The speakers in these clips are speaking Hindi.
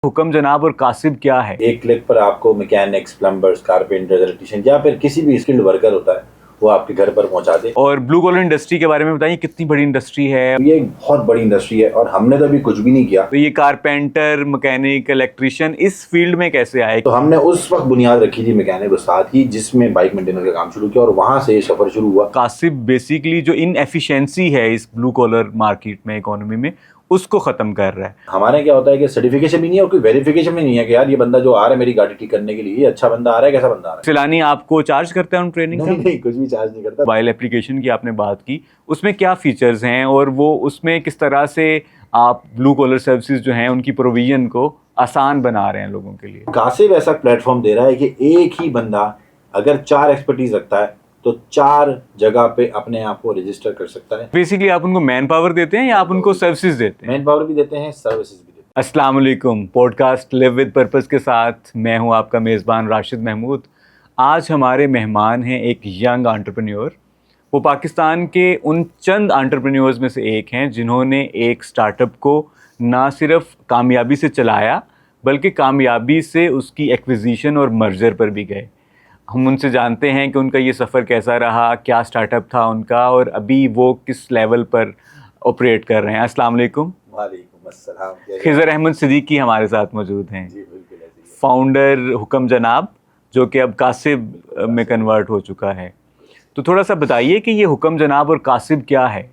हुक्म जनाब और कासिब क्या है? एक क्लिक पर आपको मैकेनिक्स, प्लम्बर्स, कारपेंटर्स, इलेक्ट्रिशियन या फिर किसी भी स्किल्ड वर्कर होता है वो आपके घर पर पहुंचा दे। और ब्लू कॉलर इंडस्ट्री के बारे में बताइए, कितनी बड़ी इंडस्ट्री है? ये एक बहुत बड़ी इंडस्ट्री है और हमने तो अभी कुछ भी नहीं किया। तो ये कारपेंटर, मैकेनिक, इलेक्ट्रिशियन इस फील्ड में कैसे आए? तो हमने उस वक्त बुनियाद रखी थी मैकेनिक साथ ही जिसमें बाइक मेंटेनेंस का काम शुरू किया और वहां से सफर शुरू हुआ। कासिब बेसिकली जो इनएफिशिएंसी है इस ब्लू कॉलर मार्केट में, इकोनॉमी में, उसको खत्म कर रहा है। हमारे क्या होता है कि सर्टिफिकेशन भी नहीं है और कोई वेरिफिकेशन भी नहीं है कि यार ये बंदा जो आ रहा है मेरी गाड़ी ठीक करने के लिए, ये अच्छा बंदा आ रहा है, कैसा बंदा आ रहा सिलानी आपको चार्ज करते हैं उन ट्रेनिंग है। का? नहीं, कुछ भी चार्ज नहीं करता। मोबाइल एप्लीकेशन की आपने बात की, उसमें क्या फीचर्स हैं और वो उसमें किस तरह से आप ब्लू कॉलर सर्विसेज जो हैं उनकी प्रोविजन को आसान बना रहे हैं लोगों के लिए? कासिब ऐसा प्लेटफॉर्म दे रहा है कि एक ही बंदा अगर 4 एक्सपर्टीज रखता है तो 4 जगह पे अपने आप को रजिस्टर कर सकता है। बेसिकली आप उनको मैन पावर देते हैं या आप उनको सर्विसेज देते हैं? मैन पावर भी देते हैं, सर्विसेज भी देते हैं। अस्सलाम वालेकुम। पॉडकास्ट लिव विद पर्पस के साथ मैं हूं आपका मेज़बान राशिद महमूद। आज हमारे मेहमान हैं एक यंग एंटरप्रेन्योर। वो पाकिस्तान के उन चंद एंटरप्रेन्योर्स में से एक हैं जिन्होंने एक स्टार्टअप को ना सिर्फ कामयाबी से चलाया बल्कि कामयाबी से उसकी एक्विजिशन और मर्जर पर भी गए। हम उनसे जानते हैं कि उनका ये सफ़र कैसा रहा, क्या स्टार्टअप था उनका और अभी वो किस लेवल पर ऑपरेट कर रहे हैं। अस्सलाम वालेकुम। वालेकुम अस्सलाम। खिज़र अहमद सिद्दीकी हमारे साथ मौजूद हैं, जी बिल्कुल ऐसे ही है। फाउंडर हुक्म जनाब, जो कि अब कासिब में कन्वर्ट हो चुका है। तो थोड़ा सा बताइए कि ये हुक्म जनाब और कासिब क्या है?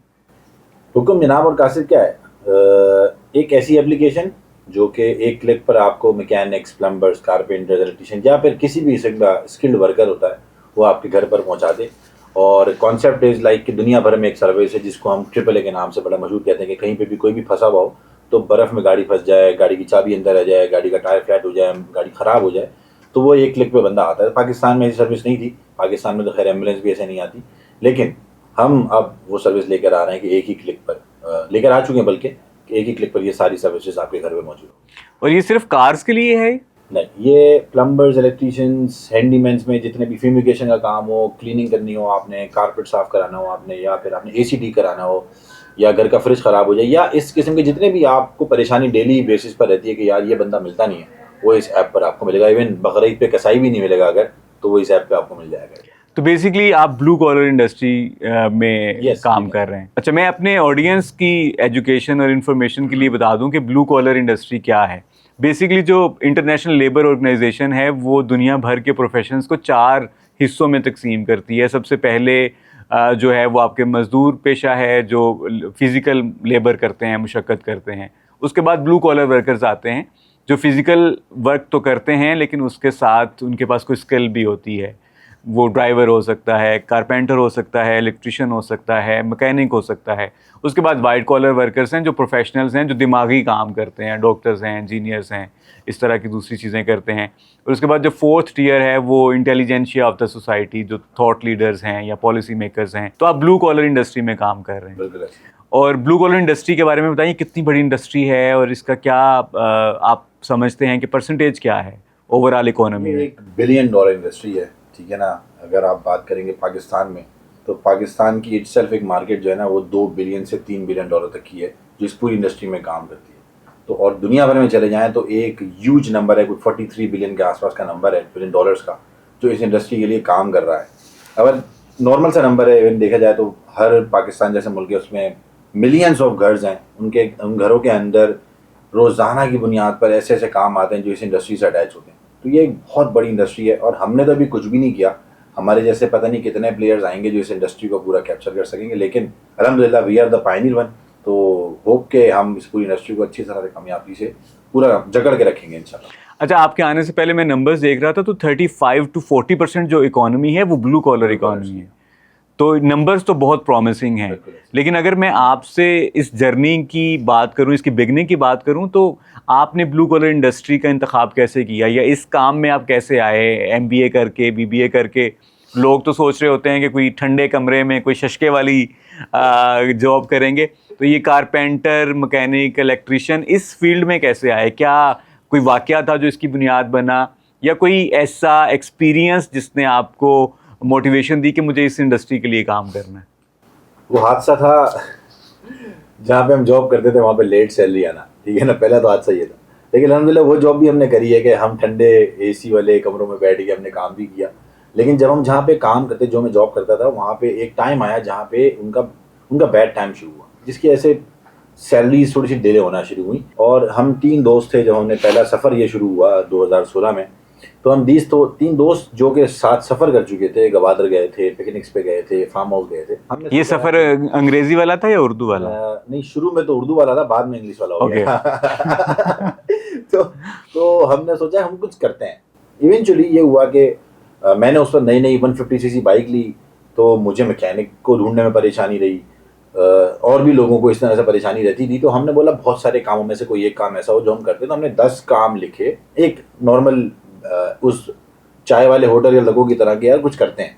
हुक्म जनाब और कासिब क्या है? एक ऐसी एप्लीकेशन जो कि एक क्लिक पर आपको मैकेनिक्स, प्लम्बर्स, कारपेंटर्स, इलेक्ट्रिशियन या फिर किसी भी स्किल्ड वर्कर होता है वो आपके घर पर पहुंचा दे। और कॉन्सेप्ट इज़ लाइक कि दुनिया भर में एक सर्विस है जिसको हम ट्रिपल ए के नाम से बड़ा मशहूर कहते हैं कि कहीं पे भी कोई भी फंसा हुआ हो तो बर्फ़ में गाड़ी फंस जाए, गाड़ी की चाबी अंदर रह जाए, गाड़ी का टायर फ्लैट हो जाए, गाड़ी ख़राब हो जाए, तो वो एक क्लिक पे बंदा आता है। पाकिस्तान में ऐसी सर्विस नहीं थी, पाकिस्तान में तो खैर एम्बुलेंस भी ऐसे नहीं आती, लेकिन हम अब वो सर्विस लेकर आ रहे हैं कि एक ही क्लिक पर लेकर आ चुके हैं, बल्कि एक ही क्लिक पर ये सारी सर्विसेज आपके घर में मौजूद हो। और ये सिर्फ कार्स के लिए है? नहीं, ये प्लम्बर्स, इलेक्ट्रिशियंस, हैंडीमैन्स में जितने भी फ्यूमिगेशन का काम हो, क्लीनिंग करनी हो, आपने कारपेट साफ़ कराना हो आपने, या फिर आपने एसी ठीक कराना हो, या घर का फ्रिज ख़राब हो जाए, या इस किस्म के जितने भी आपको परेशानी डेली बेसिस पर रहती है कि यार ये बंदा मिलता नहीं है, वो इस ऐप पर आपको मिलेगा। इवन बकरीद पे कसाई भी नहीं मिलेगा अगर, तो वो इस ऐप पे आपको मिल जाएगा। तो बेसिकली आप ब्लू कॉलर इंडस्ट्री में Yes, काम yes. कर रहे हैं। अच्छा, मैं अपने ऑडियंस की एजुकेशन और इन्फॉर्मेशन के लिए बता दूं कि ब्लू कॉलर इंडस्ट्री क्या है। बेसिकली जो इंटरनेशनल लेबर ऑर्गेनाइजेशन है वो दुनिया भर के प्रोफेशंस को 4 हिस्सों में तकसीम करती है। सबसे पहले जो है वो आपके मज़दूर पेशा है जो फिज़िकल लेबर करते हैं, मुशक्क़त करते हैं। उसके बाद ब्लू कॉलर वर्कर्स आते हैं जो फिज़िकल वर्क तो करते हैं लेकिन उसके साथ उनके पास कोई स्किल भी होती है। वो ड्राइवर हो सकता है, कारपेंटर हो सकता है, इलेक्ट्रिशियन हो सकता है, मैकेनिक हो सकता है। उसके बाद वाइट कॉलर वर्कर्स हैं जो प्रोफेशनल्स हैं, जो दिमागी काम करते हैं, डॉक्टर्स हैं, इंजीनियर्स हैं, इस तरह की दूसरी चीज़ें करते हैं। और उसके बाद जो 4th टियर है वो इंटेलिजेंशिया ऑफ द सोसाइटी, जो थॉट लीडर्स हैं या पॉलिसी मेकर्स हैं। तो आप ब्लू कॉलर इंडस्ट्री में काम कर रहे हैं। बिल्कुल ऐसे। और ब्लू कॉलर इंडस्ट्री के बारे में बताइए, कितनी बड़ी इंडस्ट्री है और इसका क्या आप समझते हैं कि परसेंटेज क्या है ओवरऑल इकोनॉमी ये में? एक $1 बिलियन इंडस्ट्री है, ठीक है ना। अगर आप बात करेंगे पाकिस्तान में, तो पाकिस्तान की इटसेल्फ एक मार्केट जो है ना वो $2 बिलियन से $3 बिलियन तक की है जो इस पूरी इंडस्ट्री में काम करती है। तो और दुनिया भर में चले जाएं तो एक ह्यूज नंबर है, कुछ 43 बिलियन के आसपास का नंबर है, बिलियन डॉलर्स का, जो इस इंडस्ट्री के लिए काम कर रहा है। अगर नॉर्मल सा नंबर है, इवन देखा जाए तो हर पाकिस्तान जैसे मुल्क है उसमें मिलियंस ऑफ घर्स हैं, उन घरों के अंदर रोज़ाना की बुनियाद पर ऐसे ऐसे काम आते हैं जो इस इंडस्ट्री से अटैच होते हैं। तो ये एक बहुत बड़ी इंडस्ट्री है और हमने तो अभी कुछ भी नहीं किया। हमारे जैसे पता नहीं कितने प्लेयर्स आएंगे जो इस इंडस्ट्री को पूरा कैप्चर कर सकेंगे, लेकिन अल्हम्दुलिल्लाह we are the pioneer one. तो होप के हम इस पूरी इंडस्ट्री को अच्छी तरह से कामयाबी से पूरा जकड़ के रखेंगे इंशाल्लाह। अच्छा, आपके आने से पहले मैं नंबर्स देख रहा था तो 35 to 40% जो इकोनॉमी है वो ब्लू कॉलर इकोनॉमी है। तो नंबर्स तो बहुत प्रॉमिसिंग हैं। लेकिन अगर मैं आपसे इस जर्नी की बात करूं, इसकी बिगनिंग की बात करूं, तो आपने ब्लू कॉलर इंडस्ट्री का इंतखाब कैसे किया या इस काम में आप कैसे आए? MBA करके, BBA करके? लोग तो सोच रहे होते हैं कि कोई ठंडे कमरे में कोई शशके वाली जॉब करेंगे। तो ये कारपेंटर, मैकेनिक, इलेक्ट्रिशियन इस फील्ड में कैसे आए? क्या कोई वाकया था जो इसकी बुनियाद बना, या कोई ऐसा एक्सपीरियंस जिसने आपको मोटिवेशन दी कि मुझे इस इंडस्ट्री के लिए काम करना है? वो हादसा था जहाँ पे हम जॉब करते थे वहाँ पे लेट सैलरी आना, ठीक है ना। पहला तो हादसा ये था, लेकिन अल्हम्दुलिल्लाह वो जॉब भी हमने करी है कि हम ठंडे एसी वाले कमरों में बैठ के हमने काम भी किया। लेकिन जब हम जहाँ पे काम करते, जो मैं जॉब करता था, वहाँ पे एक टाइम आया जहाँ पे उनका बैड टाइम शुरू हुआ, जिसकी वजह से सैलरी थोड़ी सी डिले होना शुरू हुई। और हम 3 दोस्त थे, जब हमने पहला सफ़र ये शुरू हुआ 2016 में, तो हम 3 दोस्त जो के साथ सफ़र कर चुके थे, गवादर गए थे, पिकनिक्स पे गए थे, फार्म हाउस गए थे। हमने ये सोचा सफर अंग्रेजी वाला था या उर्दू वाला? नहीं, शुरू में तो उर्दू वाला था, बाद में इंग्लिश वाला हो Okay. गया। तो हमने सोचा हम कुछ करते हैं। इवेंचुअली ये हुआ कि मैंने उस पर नई 150cc बाइक ली, तो मुझे मैकेनिक को ढूंढने में परेशानी रही, और भी लोगों को इस तरह से परेशानी रहती थी। तो हमने बोला बहुत सारे कामों में से कोई एक काम ऐसा हो जो हम करते हैं। तो हमने 10 काम लिखे, एक नॉर्मल उस चाय वाले होटल या लोगों की तरह के, यार कुछ करते हैं।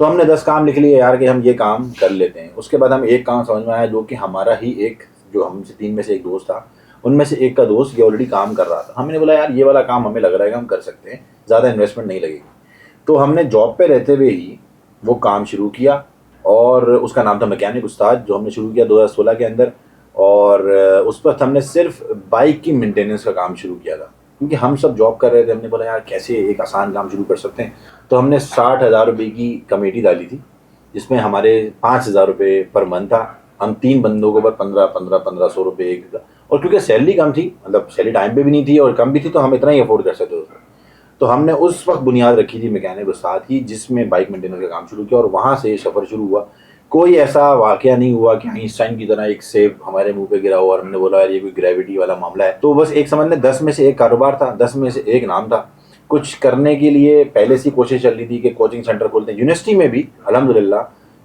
तो हमने 10 काम लिख लिए यार कि हम ये काम कर लेते हैं। उसके बाद हम एक काम समझ में आया, जो कि हमारा ही एक, जो हमसे 3 में से एक दोस्त था, उनमें से एक का दोस्त ये ऑलरेडी काम कर रहा था। हमने बोला यार ये वाला काम हमें लग रहा है कि हम कर सकते हैं, ज़्यादा इन्वेस्टमेंट नहीं लगेगी। तो हमने जॉब पे रहते हुए ही वो काम शुरू किया, और उसका नाम था मैकेनिक उस्ताद, जो हमने शुरू किया 2016 के अंदर। और उस पर हमने सिर्फ बाइक की मेंटेनेंस का काम शुरू किया था, क्योंकि हम सब जॉब कर रहे थे। हमने बोला यार कैसे एक आसान काम शुरू कर सकते हैं। तो हमने 60,000 रुपये की कमेटी डाली थी, जिसमें हमारे 5,000 रुपये पर मंथ था। हम 3 बंदों को पर 1500 रुपये एक था। और क्योंकि सैलरी कम थी, मतलब सैलरी टाइम पे भी नहीं थी और कम भी थी, तो हम इतना ही अफोर्ड कर सकते थे। तो हमने उस वक्त बुनियाद रखी थी मैकेनिक उस्ताद की, जिसमें बाइक मेंटेनेंस का काम शुरू किया, और वहाँ से सफ़र शुरू हुआ। कोई ऐसा वाकया नहीं हुआ कि आइंस्टाइन की तरह एक सेब हमारे मुंह पे गिरा हो और हमने बोला यार ये कोई ग्रेविटी वाला मामला है। तो बस एक समझ लें 10 में से एक कारोबार था, 10 में से एक नाम था। कुछ करने के लिए पहले से कोशिश चल रही थी कि कोचिंग सेंटर खोलते हैं। यूनिवर्सिटी में भी अल्हम्दुलिल्लाह,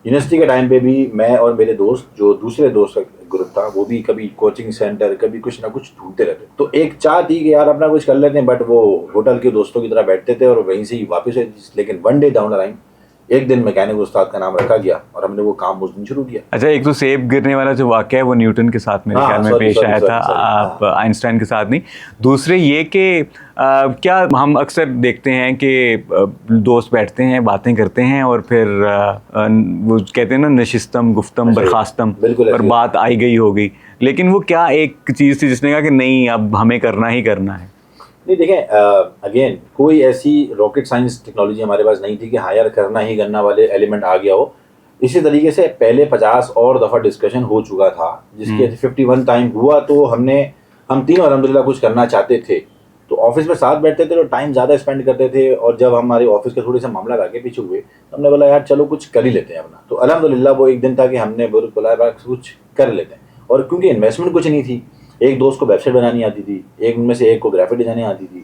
यूनिवर्सिटी के टाइम पे भी मैं और मेरे दोस्त, जो दूसरे दोस्त का ग्रुप था, वो भी कभी कोचिंग सेंटर, कभी कुछ ना कुछ ढूंढते रहते। तो एक चाह थी कि यार अपना कुछ कर लेते हैं, बट वो होटल के दोस्तों की तरह बैठते थे और वहीं से ही वापस आते थे। लेकिन one day down the line एक दिन मैकेनिक उस्ताद का नाम रखा गया और हमने वो काम उस दिन शुरू किया। अच्छा, एक तो सेब गिरने वाला जो वाक़या है वो न्यूटन के साथ मेरे ख्याल में पेश आया था, आप आइंस्टाइन के साथ नहीं। दूसरे ये कि क्या हम अक्सर देखते हैं कि दोस्त बैठते हैं, बातें करते हैं, और फिर वो कहते हैं ना, नशिस्तम गुफ्तम बर्खास्तम, और बात आई गई हो गई। लेकिन वो क्या एक चीज़ थी जिसने कहा कि नहीं अब हमें करना ही करना है? नहीं, देखें, अगेन कोई ऐसी रॉकेट साइंस टेक्नोलॉजी हमारे पास नहीं थी कि हायर करना ही करना वाले एलिमेंट आ गया हो। इसी तरीके से पहले 50 और दफ़ा डिस्कशन हो चुका था, जिसके 51 टाइम हुआ। तो हम तीनों अल्हम्दुलिल्लाह कुछ करना चाहते थे। तो ऑफिस में साथ बैठते थे तो टाइम ज़्यादा स्पेंड करते थे, और जब हमारे ऑफिस के थोड़े से मामला आगे पीछे हुए तो हमने बोला यार चलो कुछ कर ही लेते हैं अपना। तो अल्हम्दुलिल्लाह वो एक दिन था कि हमने बोला यार कुछ कर लेते हैं। और क्योंकि इन्वेस्टमेंट कुछ नहीं थी, एक दोस्त को वेबसाइट बनानी आती थी, एक उनमें से एक को ग्राफिक डिजाइनिंग आती थी,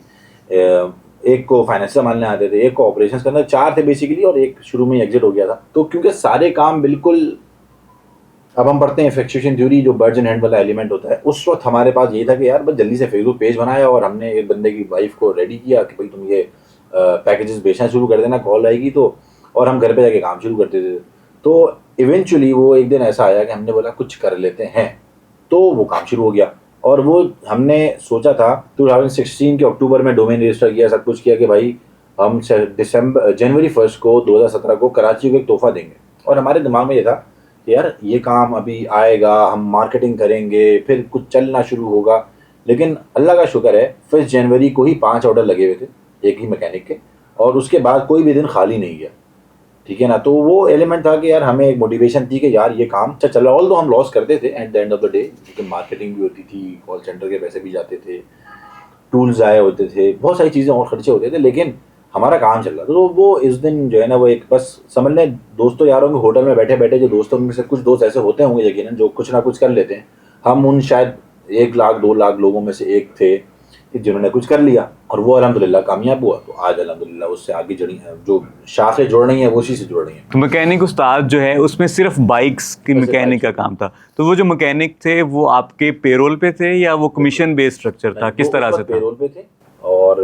एक को फाइनेंस संभालने आते थे, एक को ऑपरेशंस करना, 4 थे बेसिकली, और एक शुरू में एग्जिट हो गया था। तो क्योंकि सारे काम बिल्कुल, अब हम पढ़ते हैं फ्रैक्चुएशन थ्योरी, जो बर्ड्स एंड हैंड वाला एलिमेंट होता है, उस वक्त हमारे पास यही था कि यार बस जल्दी से फेसबुक पेज बनाया और हमने एक बंदे की वाइफ को रेडी किया कि भाई तुम ये पैकेजेस बेचना शुरू कर देना, कॉल आएगी तो, और हम घर पे जाके काम शुरू करते थे। तो इवेंचुअली वो एक दिन ऐसा आया कि हमने बोला कुछ कर लेते हैं, तो वो काम शुरू हो गया। और वो हमने सोचा था 2016 के अक्टूबर में डोमेन रजिस्टर किया, सब कुछ किया कि भाई हम जनवरी 1 को 2017 को कराची को एक तोहफा देंगे। और हमारे दिमाग में ये था कि यार ये काम अभी आएगा, हम मार्केटिंग करेंगे, फिर कुछ चलना शुरू होगा। लेकिन अल्लाह का शुक्र है 1 जनवरी को ही 5 ऑर्डर लगे हुए थे एक ही मैकेनिक के, और उसके बाद कोई भी दिन खाली नहीं गया, ठीक है ना। तो वो एलिमेंट था कि यार हमें एक मोटिवेशन थी कि यार ये काम चल रहा, ऑल तो हम लॉस करते थे at the end of the day, क्योंकि मार्केटिंग भी होती थी, कॉल सेंटर के पैसे भी जाते थे, टूल्स आए होते थे, बहुत सारी चीज़ें और खर्चे होते थे, लेकिन हमारा काम चल रहा था। तो वो इस दिन जो है ना, वो एक बस समझ लें दोस्तों यारों के होटल में बैठे बैठे, जो दोस्तों में से कुछ दोस्त ऐसे होते होंगे यकीनन जो कुछ ना कुछ कर लेते हैं, हम उन शायद 1 लाख 2 लाख लोगों में से एक थे जिन्होंने कुछ कर लिया, और वो अल्हम्दुलिल्लाह कामयाब हुआ। तो आज अल्हम्दुलिल्लाह उससे आगे जुड़ी हैं, जो शाखें जुड़ रही हैं वो उसी से जुड़ रही हैं। तो मैकेनिक उस्ताद जो है उसमें सिर्फ बाइक्स की मैकेनिक का काम था। तो वो जो मैकेनिक थे वो आपके पेरोल पे थे या वो कमीशन बेस्ड स्ट्रक्चर था, किस तरह से था? पेरोल पे थे, और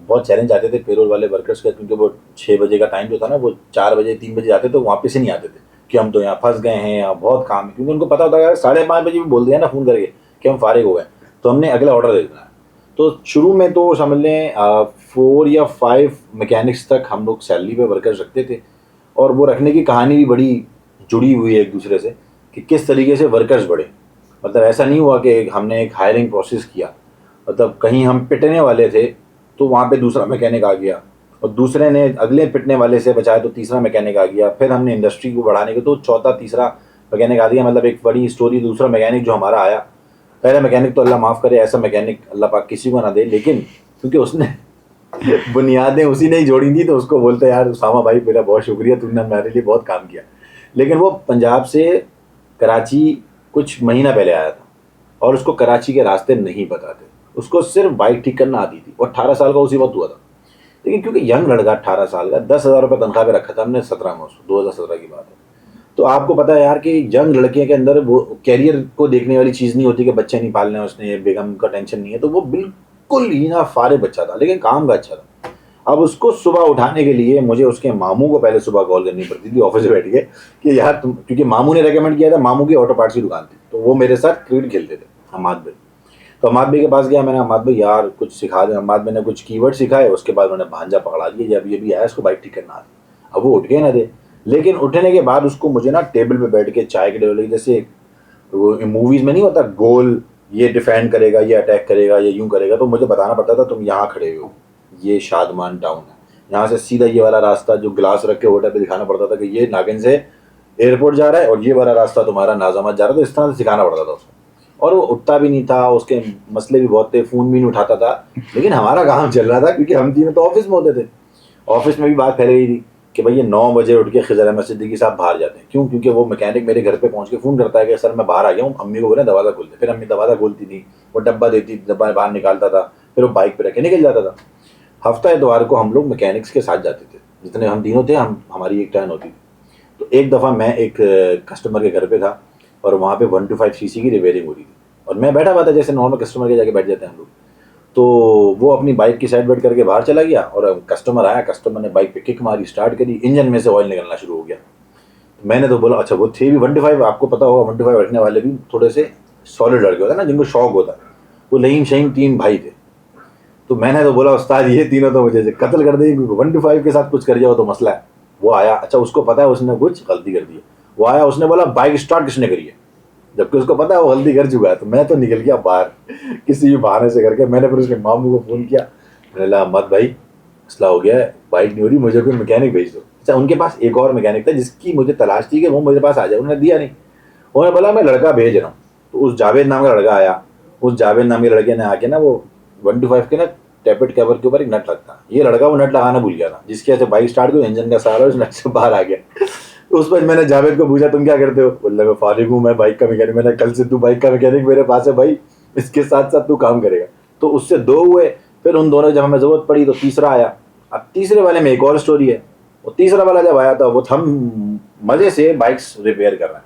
बहुत चैलेंज आते थे पेरोल वाले वर्कर्स का, क्योंकि वो 6 बजे का टाइम जो था ना, वो 4 बजे 3 बजे आते थे, वापस से नहीं आते थे कि हम तो यहाँ फंस गए हैं, यहाँ बहुत काम है। क्योंकि उनको पता होता है 5:30 बजे भी बोल दिया ना फ़ोन करके कि हम फारिग हो गए, तो हमने अगला ऑर्डर दे देना है। तो शुरू में तो समझ लें 4 या 5 मैकेनिक्स तक हम लोग सैलरी पे वर्कर्स रखते थे, और वो रखने की कहानी भी बड़ी जुड़ी हुई है एक दूसरे से कि किस तरीके से वर्कर्स बढ़े। मतलब ऐसा नहीं हुआ कि हमने एक हायरिंग प्रोसेस किया, मतलब कहीं हम पिटने वाले थे तो वहाँ पे दूसरा मैकेनिक आ गया, और दूसरे ने अगले पिटने वाले से बचाया तो तीसरा मैकेनिक आ गया, फिर हमने इंडस्ट्री को बढ़ाने के तो चौथा तीसरा मैकेनिक आ गया। मतलब एक बड़ी स्टोरी। दूसरा मैकेनिक जो हमारा आया, पहले मैकेनिक तो अल्लाह माफ़ करे, ऐसा मैकेनिक अल्लाह पाक किसी को ना दे, लेकिन क्योंकि उसने बुनियादें उसी ने ही जोड़ी थी तो उसको बोलते यार उसामा भाई मेरा बहुत शुक्रिया, तुमने हमारे लिए बहुत काम किया। लेकिन वो पंजाब से कराची कुछ महीना पहले आया था और उसको कराची के रास्ते नहीं पता थे, उसको सिर्फ बाइक ठीक करना आती थी, और 18 साल का उसी वक्त हुआ था। लेकिन क्योंकि यंग लड़का 18 साल का, 10,000 रुपये तनख्वाह पे रखा था हमने 17 में, उसको 2017 की बात है। तो आपको पता है यार कि यंग लड़के के अंदर वो कैरियर को देखने वाली चीज़ नहीं होती कि बच्चे नहीं पालने हैं उसने, बेगम का टेंशन नहीं है, तो वो बिल्कुल ही ना फारे बच्चा था, लेकिन काम का अच्छा था। अब उसको सुबह उठाने के लिए मुझे उसके मामू को पहले सुबह कॉल करनी पड़ती थी ऑफिस में बैठ के कि यार तुम, क्योंकि मामू ने रेकमेंड किया था, मामू की ऑटो पार्ट्स की दुकान थी, तो वो मेरे साथ क्रिकेट खेलते थे हमाद भाई। तो हमाद भाई के पास गया, मैंने हमाद भाई यार कुछ सिखा दे। हमाद भाई ने कुछ कीवर्ड सिखाए, उसके बाद उन्होंने भांजा पकड़ा दिया, जब ये भी आया इसको बाइक ठीक करना आती। अब वो उठ गए ना थे, लेकिन उठने के बाद उसको मुझे ना टेबल पे बैठ के चाय के टेबल, जैसे वो मूवीज में नहीं होता गोल, ये डिफेंड करेगा, ये अटैक करेगा, ये यूं करेगा, तो मुझे बताना पड़ता था तुम यहाँ खड़े हो, ये शादमान टाउन है, यहाँ से सीधा ये वाला रास्ता जो ग्लास रख के होटल पे दिखाना पड़ता था कि ये नागिन से एयरपोर्ट जा रहा है, और ये वाला रास्ता तुम्हारा नाजामत जा रहा है, तो इस तरह से सिखाना पड़ता था उसको। और वो उठता भी नहीं था, उसके मसले भी बहुत थे, फ़ोन भी नहीं उठाता था, लेकिन हमारा काम चल रहा था क्योंकि हम तीनों तो ऑफिस में होते थे। ऑफिस में भी बात फैल गई थी कि भाई ये 9 बजे उठ के खिज़र अहमद सिद्दीकी साहब बाहर जाते हैं। क्यों? क्योंकि वो मैकेनिक मेरे घर पे पहुंच के फ़ोन करता है कि सर मैं बाहर आ गया हूँ, अम्मी को बोले दरवाज़ा खोल दे। फिर अम्मी दरवाज़ा खोलती थी, वो डब्बा देती, डब्बा बाहर निकालता था, फिर वो बाइक पे रख के निकल जाता था। हफ्ता इतवार को हम लोग मैकेनिक्स के साथ जाते थे, जितने हम तीनों थे, हम हमारी एक टर्न होती थी। तो एक दफ़ा मैं एक कस्टमर के घर पे था और वहाँ पे 125 सीसी की रिपेयरिंग हो रही थी, और मैं बैठा हुआ था जैसे नॉर्मल कस्टमर के जाके बैठ जाते हैं हम लोग। तो वो अपनी बाइक की साइड बेट करके बाहर चला गया, और कस्टमर आया, कस्टमर ने बाइक पे किक मारी, स्टार्ट करी, इंजन में से ऑयल निकलना शुरू हो गया। तो मैंने तो बोला अच्छा वो थे भी 125, आपको पता होगा 125 रखने वाले भी थोड़े से सॉलिड लड़के होते हैं ना, जिनको शौक होता है। वो लहीम शहीम 3 भाई थे। तो मैंने तो बोला उस्ताद ये तीनों तो मुझे कत्ल कर देंगे, 125 के साथ कुछ कर जाओ तो मसला है। वो आया, अच्छा उसको पता है उसने कुछ गलती कर दी है, वो आया, उसने बोला बाइक स्टार्ट किसने करी है, जबकि उसको पता है वो गलती कर चुका है। तो मैं तो निकल गया बाहर किसी भी बहाने से करके। मैंने फिर उसके मामू को फ़ोन किया, मैंने कहा अहमद भाई मसला हो गया है, बाइक नहीं हो रही, मुझे कोई मैकेनिक भेज दो। अच्छा उनके पास एक और मैकेनिक था जिसकी मुझे तलाश थी कि वो मेरे पास आ जाए, उन्होंने दिया नहीं। उन्होंने बोला मैं लड़का भेज रहा हूँ। तो उस जावेद नाम का लड़का आया, उस जावेद नाम के लड़के ने आके ना वो 125 के ना टैपेट कवर के ऊपर एक नट लगता, ये लड़का वो नट लगाना भूल गया था, जिसकी वजह से बाइक स्टार्ट हुई, इंजन का सहारा उस नट से बाहर आ गया। उस पर मैंने जावेद को पूछा तुम क्या करते हो, बोला मैं फारिग हूँ, मैं बाइक का मैकेनिक। मैंने कल से तू बाइक का मैकेनिक मेरे पास है भाई, इसके साथ साथ तू काम करेगा। तो उससे 2 हुए, फिर उन दोनों जब हमें ज़रूरत पड़ी तो तीसरा आया। अब तीसरे वाले में एक और स्टोरी है। वो तीसरा वाला जब आया था वो हम मज़े से बाइक्स रिपेयर कर रहे हैं।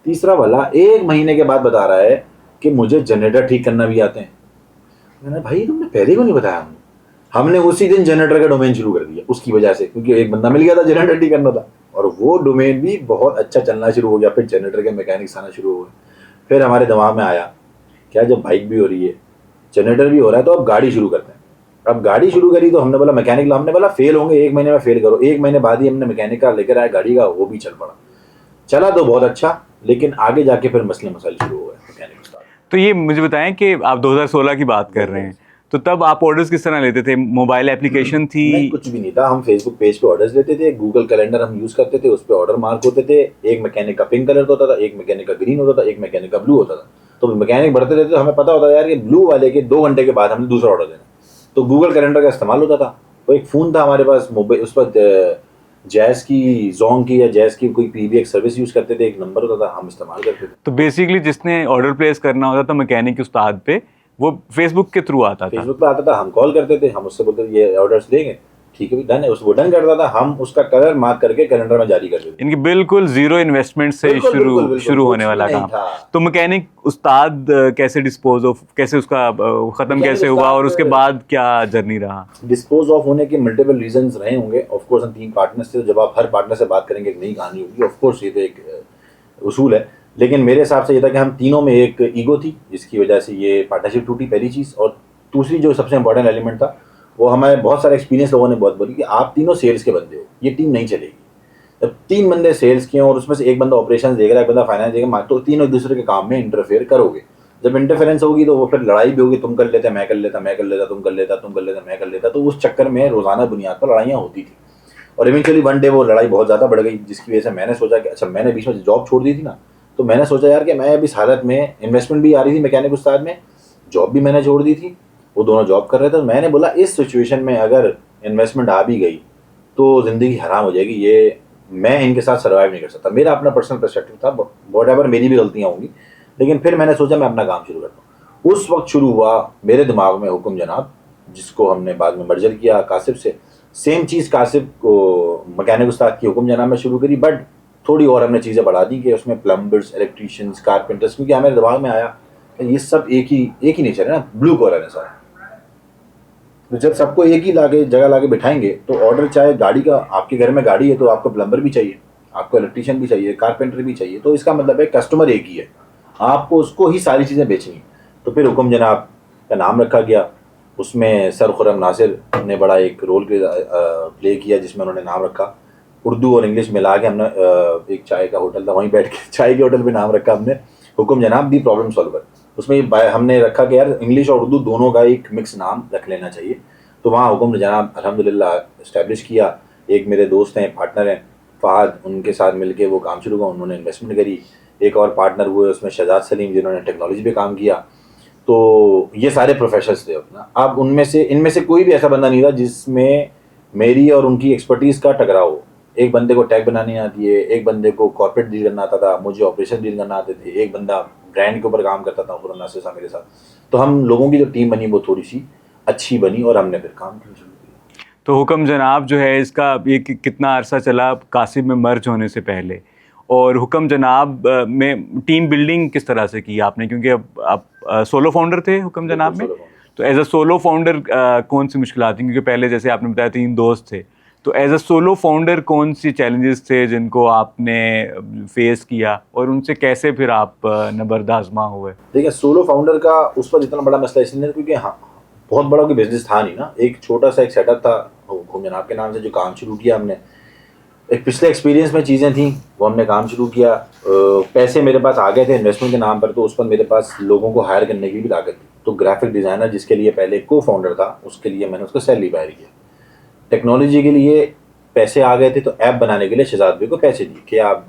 तीसरा वाला 1 महीने के बाद बता रहा है कि मुझे जनरेटर ठीक करना भी आते हैं। मैंने भाई तुमने पहले क्यों नहीं बताया? हमने उसी दिन जनरेटर का डोमेन शुरू कर दिया उसकी वजह से, क्योंकि एक बंदा मिल गया था जनरेटर ठीक करना था, और वो डोमेन भी बहुत अच्छा चलना शुरू हो गया। फिर जनरेटर के मैकेनिक्स आना शुरू हो गए। फिर हमारे दिमाग में आया क्या, जब बाइक भी हो रही है, जनरेटर भी हो रहा है, तो अब गाड़ी शुरू करते हैं। अब गाड़ी शुरू करी तो हमने बोला मैकेनिक ला, हमने बोला फेल होंगे 1 महीने में, फेल करो। 1 महीने बाद ही हमने मैकेनिक का लेकर आया गाड़ी का, वो भी चल पड़ा। चला तो बहुत अच्छा, लेकिन आगे जाके फिर मसले मसाइल शुरू हो गए मैकेनिक। तो ये मुझे बताएं कि आप 2016 की बात कर रहे हैं, तो तब आप ऑर्डर्स किस तरह लेते थे? मोबाइल एप्लीकेशन थी? नहीं, कुछ भी नहीं था। हम फेसबुक पेज पे ऑर्डर्स लेते थे, गूगल कैलेंडर हम यूज़ करते थे, उस पर ऑर्डर मार्क होते थे। एक मैकेनिक का पिंक कलर होता था, एक मैकेनिक का ग्रीन होता था, एक मैकेनिक का ब्लू होता था। तो मैकेनिक बढ़ते रहते तो हमें पता होता था यार कि ब्लू वाले के 2 घंटे के बाद हमने दूसरा ऑर्डर देना। तो गूगल कैलेंडर का इस्तेमाल होता था। तो एक फ़ोन था हमारे पास मोबाइल, उस पर जैज़ की, जोंग की या जैज़ की कोई PBX सर्विस यूज़ करते थे, एक नंबर होता था, हम इस्तेमाल करते थे। तो बेसिकली जिसने ऑर्डर प्लेस करना होता था मैकेनिक के उस्ताद पे, वो फेसबुक के थ्रू आता था? फेसबुक पे आता था, हम कॉल करते थे, हम उससे बोलते थे ये ऑर्डर्स देंगे, ठीक है भी डन है, उसको डन करता था, हम उसका कलर मार्क करके कैलेंडर में जारी कर देते थे। इनकी बिल्कुल जीरो इन्वेस्टमेंट से शुरू होने वाला काम। तो मैकेनिक उस्ताद कैसे डिस्पोज ऑफ, कैसे उसका खत्म कैसे हुआ, और उसके बाद क्या जर्नी रहा? डिस्पोज ऑफ होने के मल्टीपल रीजंस रहे होंगे। ऑफ कोर्स हम 3 पार्टनर्स थे, तो जब आप हर पार्टनर से बात करेंगे एक नई कहानी होगी। ऑफ कोर्स ये तो एक उसूल है, लेकिन मेरे हिसाब से ये था कि हम तीनों में एक ईगो थी, जिसकी वजह से ये पार्टनरशिप टूटी, पहली चीज़। और दूसरी जो सबसे इंपॉर्टेंट एलिमेंट था, वो हमारे बहुत सारे एक्सपीरियंस लोगों ने बहुत बोली कि आप तीनों सेल्स के बंदे हो, ये टीम नहीं चलेगी। जब 3 बंदे सेल्स के हैं और उसमें से एक बंदा ऑपरेशन देख रहा है, एक बंदा फाइनेंस देख रहा है, तो तीनों एक दूसरे के काम में इंटरफेयर करोगे, जब इंटरफेरेंस होगी तो वो फिर लड़ाई भी होगी, तुम कर लेते मैं कर लेता, मैं कर लेता तुम कर लेता, तुम कर लेता मैं कर लेता, तो उस चक्कर में रोज़ाना बुनियाद पर लड़ाइयाँ होती थी। और इवेंचुअली वन डे वो लड़ाई बहुत ज़्यादा बढ़ गई, जिसकी वजह से मैंने सोचा कि अच्छा, मैंने बीच में जॉब छोड़ दी थी ना, तो मैंने सोचा यार कि मैं अभी इस हालत में, इन्वेस्टमेंट भी आ रही थी मैकेनिक उस्ताद में, जॉब भी मैंने छोड़ दी थी, वो दोनों जॉब कर रहे थे, तो मैंने बोला इस सिचुएशन में अगर इन्वेस्टमेंट आ भी गई तो ज़िंदगी हराम हो जाएगी, ये मैं इनके साथ सर्वाइव नहीं कर सकता। मेरा अपना पर्सनल पर्सपेक्टिव था, वॉट मेरी भी गलतियाँ होंगी, लेकिन फिर मैंने सोचा मैं अपना काम शुरू करता हूँ। उस वक्त शुरू हुआ मेरे दिमाग में हुक्म जनाब, जिसको हमने बाद में मर्जर किया कासिब से। सेम चीज़ कासिब को मैकेनिक उस्ताद की हुक्म जनाब में शुरू करी, बट थोड़ी और हमने चीज़ें बढ़ा दी कि उसमें प्लम्बर्स, इलेक्ट्रीशियंस, कारपेंटर्स, क्योंकि हमारे दिमाग में आया कि ये सब एक ही नेचर है ना, ब्लू कॉलर है सारा। तो जब सबको एक ही जगह लाके बिठाएंगे तो ऑर्डर, चाहे गाड़ी का, आपके घर में गाड़ी है तो आपको प्लम्बर भी चाहिए, आपको इलेक्ट्रीशियन भी चाहिए, कारपेंटर भी चाहिए, तो इसका मतलब है कस्टमर एक ही है, आपको उसको ही सारी चीज़ें बेचनी है। तो फिर हुक्म जनाब का नाम रखा गया, उसमें सर खुर्रम नासिर ने बड़ा एक रोल प्ले किया, जिसमें उन्होंने नाम रखा, उर्दू और इंग्लिश मिला के हमने एक चाय का होटल था, वहीं बैठ के चाय के होटल पे नाम रखा हमने, हुक्म जनाब दी प्रॉब्लम सॉल्वर। उसमें हमने रखा कि यार इंग्लिश और उर्दू दोनों का एक मिक्स नाम रख लेना चाहिए। तो वहाँ हुक्म जनाब अल्हम्दुलिल्लाह इस्टेब्लिश किया। एक मेरे दोस्त हैं, पार्टनर हैं फ़हद, उनके साथ मिलके वो काम शुरू हुआ, उन्होंने इन्वेस्टमेंट करी। एक और पार्टनर हुए उसमें शहजाद सलीम, जिन्होंने टेक्नोलॉजी पे काम किया। तो ये सारे प्रोफेशनल्स थे अपना। अब इनमें से कोई भी ऐसा बंदा नहीं था जिसमें मेरी और उनकी एक्सपर्टीज़ का टकराव हो। एक बंदे को टैग बनानी आती है, एक बंदे को कॉर्पोरेट डील करना आता था, मुझे ऑपरेशन डील करना आते थे, एक बंदा ब्रांड के ऊपर काम करता था, खुर्रम नासिर साहब मेरे साथ। तो हम लोगों की जो टीम बनी वो थोड़ी सी अच्छी बनी और हमने फिर काम शुरू किया। तो हुक्म जनाब जो है, इसका ये कितना अरसा चला कासिब में मर्ज होने से पहले, और हुक्म जनाब में टीम बिल्डिंग किस तरह से की आपने, क्योंकि अब आप सोलो फाउंडर थे हुक्म जनाब में, तो एज अ सोलो फाउंडर कौन सी मुश्किलात थी, क्योंकि पहले जैसे आपने बताया 3 दोस्त थे, तो एज अ सोलो फाउंडर कौन सी चैलेंजेस थे जिनको आपने फेस किया और उनसे कैसे फिर आप नबरदाज़मा हुए? देखिए, सोलो फाउंडर का उस पर इतना बड़ा मसला इसलिए नहीं, क्योंकि हाँ, बहुत बड़ा कोई बिजनेस था नहीं ना, एक छोटा सा एक सेटअप था हुक्म जनाब के नाम से, जो काम शुरू किया हमने। एक पिछले एक्सपीरियंस में चीज़ें थी, वो हमने काम शुरू किया। पैसे मेरे पास आ गए थे इन्वेस्टमेंट के नाम पर, तो उस पर मेरे पास लोगों को हायर करने की भी ताकत थी। तो ग्राफिक डिज़ाइनर, जिसके लिए पहले को फाउंडर था, उसके लिए मैंने उसको सैलरी पे हायर किया। टेक्नोलॉजी के लिए पैसे आ गए थे, तो ऐप बनाने के लिए शहजाद भाई को पैसे दिए कि आप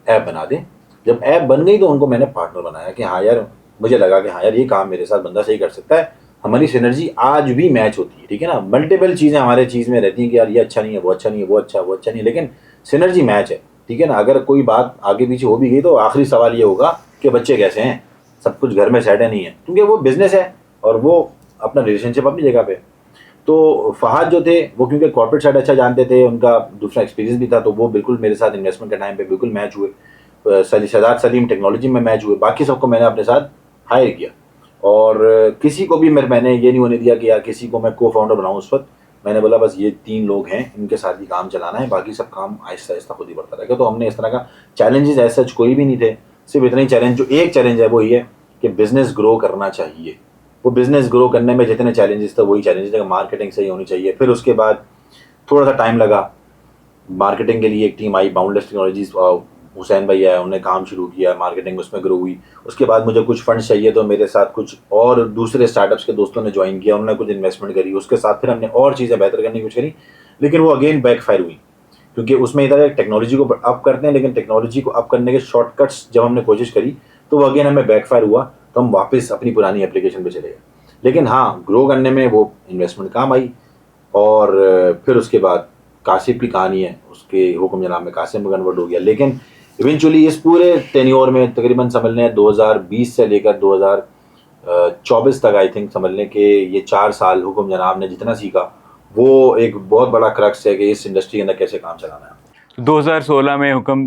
ऐप बना दें। जब ऐप बन गई तो उनको मैंने पार्टनर बनाया कि हाँ यार, मुझे लगा कि हाँ यार, ये काम मेरे साथ बंदा सही कर सकता है, हमारी सिनर्जी आज भी मैच होती है। ठीक है ना, मल्टीपल चीज़ें हमारे चीज़ में रहती हैं कि यार ये अच्छा नहीं है, वो अच्छा नहीं है, वो अच्छा नहीं है, लेकिन सिनर्जी मैच है। ठीक है ना, अगर कोई बात आगे पीछे हो भी गई तो आखिरी सवाल ये होगा कि बच्चे कैसे हैं, सब कुछ घर में सेट है नहीं है, क्योंकि वो बिजनेस है और वो अपना रिलेशनशिप अपनी जगह पे। तो फहद जो थे वो क्योंकि कॉर्पोरेट साइड अच्छा जानते थे, उनका दूसरा एक्सपीरियंस भी था, तो वो बिल्कुल मेरे साथ इन्वेस्टमेंट के टाइम पे बिल्कुल मैच हुए। शहजाद सलीम टेक्नोलॉजी में मैच हुए, बाकी सबको मैंने अपने साथ हायर किया। और किसी को भी मैंने ये नहीं होने दिया कि यार किसी को मैं को फाउंडर बनाऊँ। उस वक्त मैंने बोला बस ये 3 लोग हैं, इनके साथ ही काम चलाना है, बाकी सब काम आहिस्ता आहिस्ता खुद ही बढ़ता रहेगा। तो हमने इस तरह का चैलेंजेस ऐसा सच कोई भी नहीं थे, सिर्फ इतना ही चैलेंज, जो एक चैलेंज है वो ये है कि बिज़नेस ग्रो करना चाहिए। वो बिज़नेस ग्रो करने में जितने चैलेंजेस थे वही चैलेंजेस थे, मार्केटिंग सही होनी चाहिए। फिर उसके बाद थोड़ा सा टाइम लगा, मार्केटिंग के लिए एक टीम आई, बाउंडलेस टेक्नोलॉजीज, हुसैन भाई आया, उन्होंने काम शुरू किया, मार्केटिंग उसमें ग्रो हुई। उसके बाद मुझे कुछ फंड्स चाहिए, तो मेरे साथ कुछ और दूसरे स्टार्टअप्स के दोस्तों ने ज्वाइन किया, उन्होंने कुछ इन्वेस्टमेंट करी, उसके साथ फिर हमने और चीज़ें बेहतर करने की कोशिश करी, लेकिन वो अगेन बैकफायर हुई। क्योंकि उसमें इधर टेक्नोलॉजी को अप करते हैं, लेकिन टेक्नोलॉजी को अप करने के शॉर्टकट्स जब हमने कोशिश करी तो वो अगेन हमें बैकफायर हुआ, तो हम वापस अपनी पुरानी एप्लीकेशन पे चले गए। लेकिन हाँ, ग्रो करने में वो इन्वेस्टमेंट काम आई। और फिर उसके बाद कासिब की कहानी है, उसके हुक्म जनाब में कासिब में कन्वर्ट हो गया। लेकिन इवेंचुअली इस पूरे टेन्योर में तकरीबन समझ लें 2020 से लेकर 2024 तक, आई थिंक समझ लें कि ये 4 साल हुक्म जनाब ने जितना सीखा वो एक बहुत बड़ा क्रक्स है कि इस इंडस्ट्री के अंदर कैसे काम चलाना है। तो 2016 में हुक्म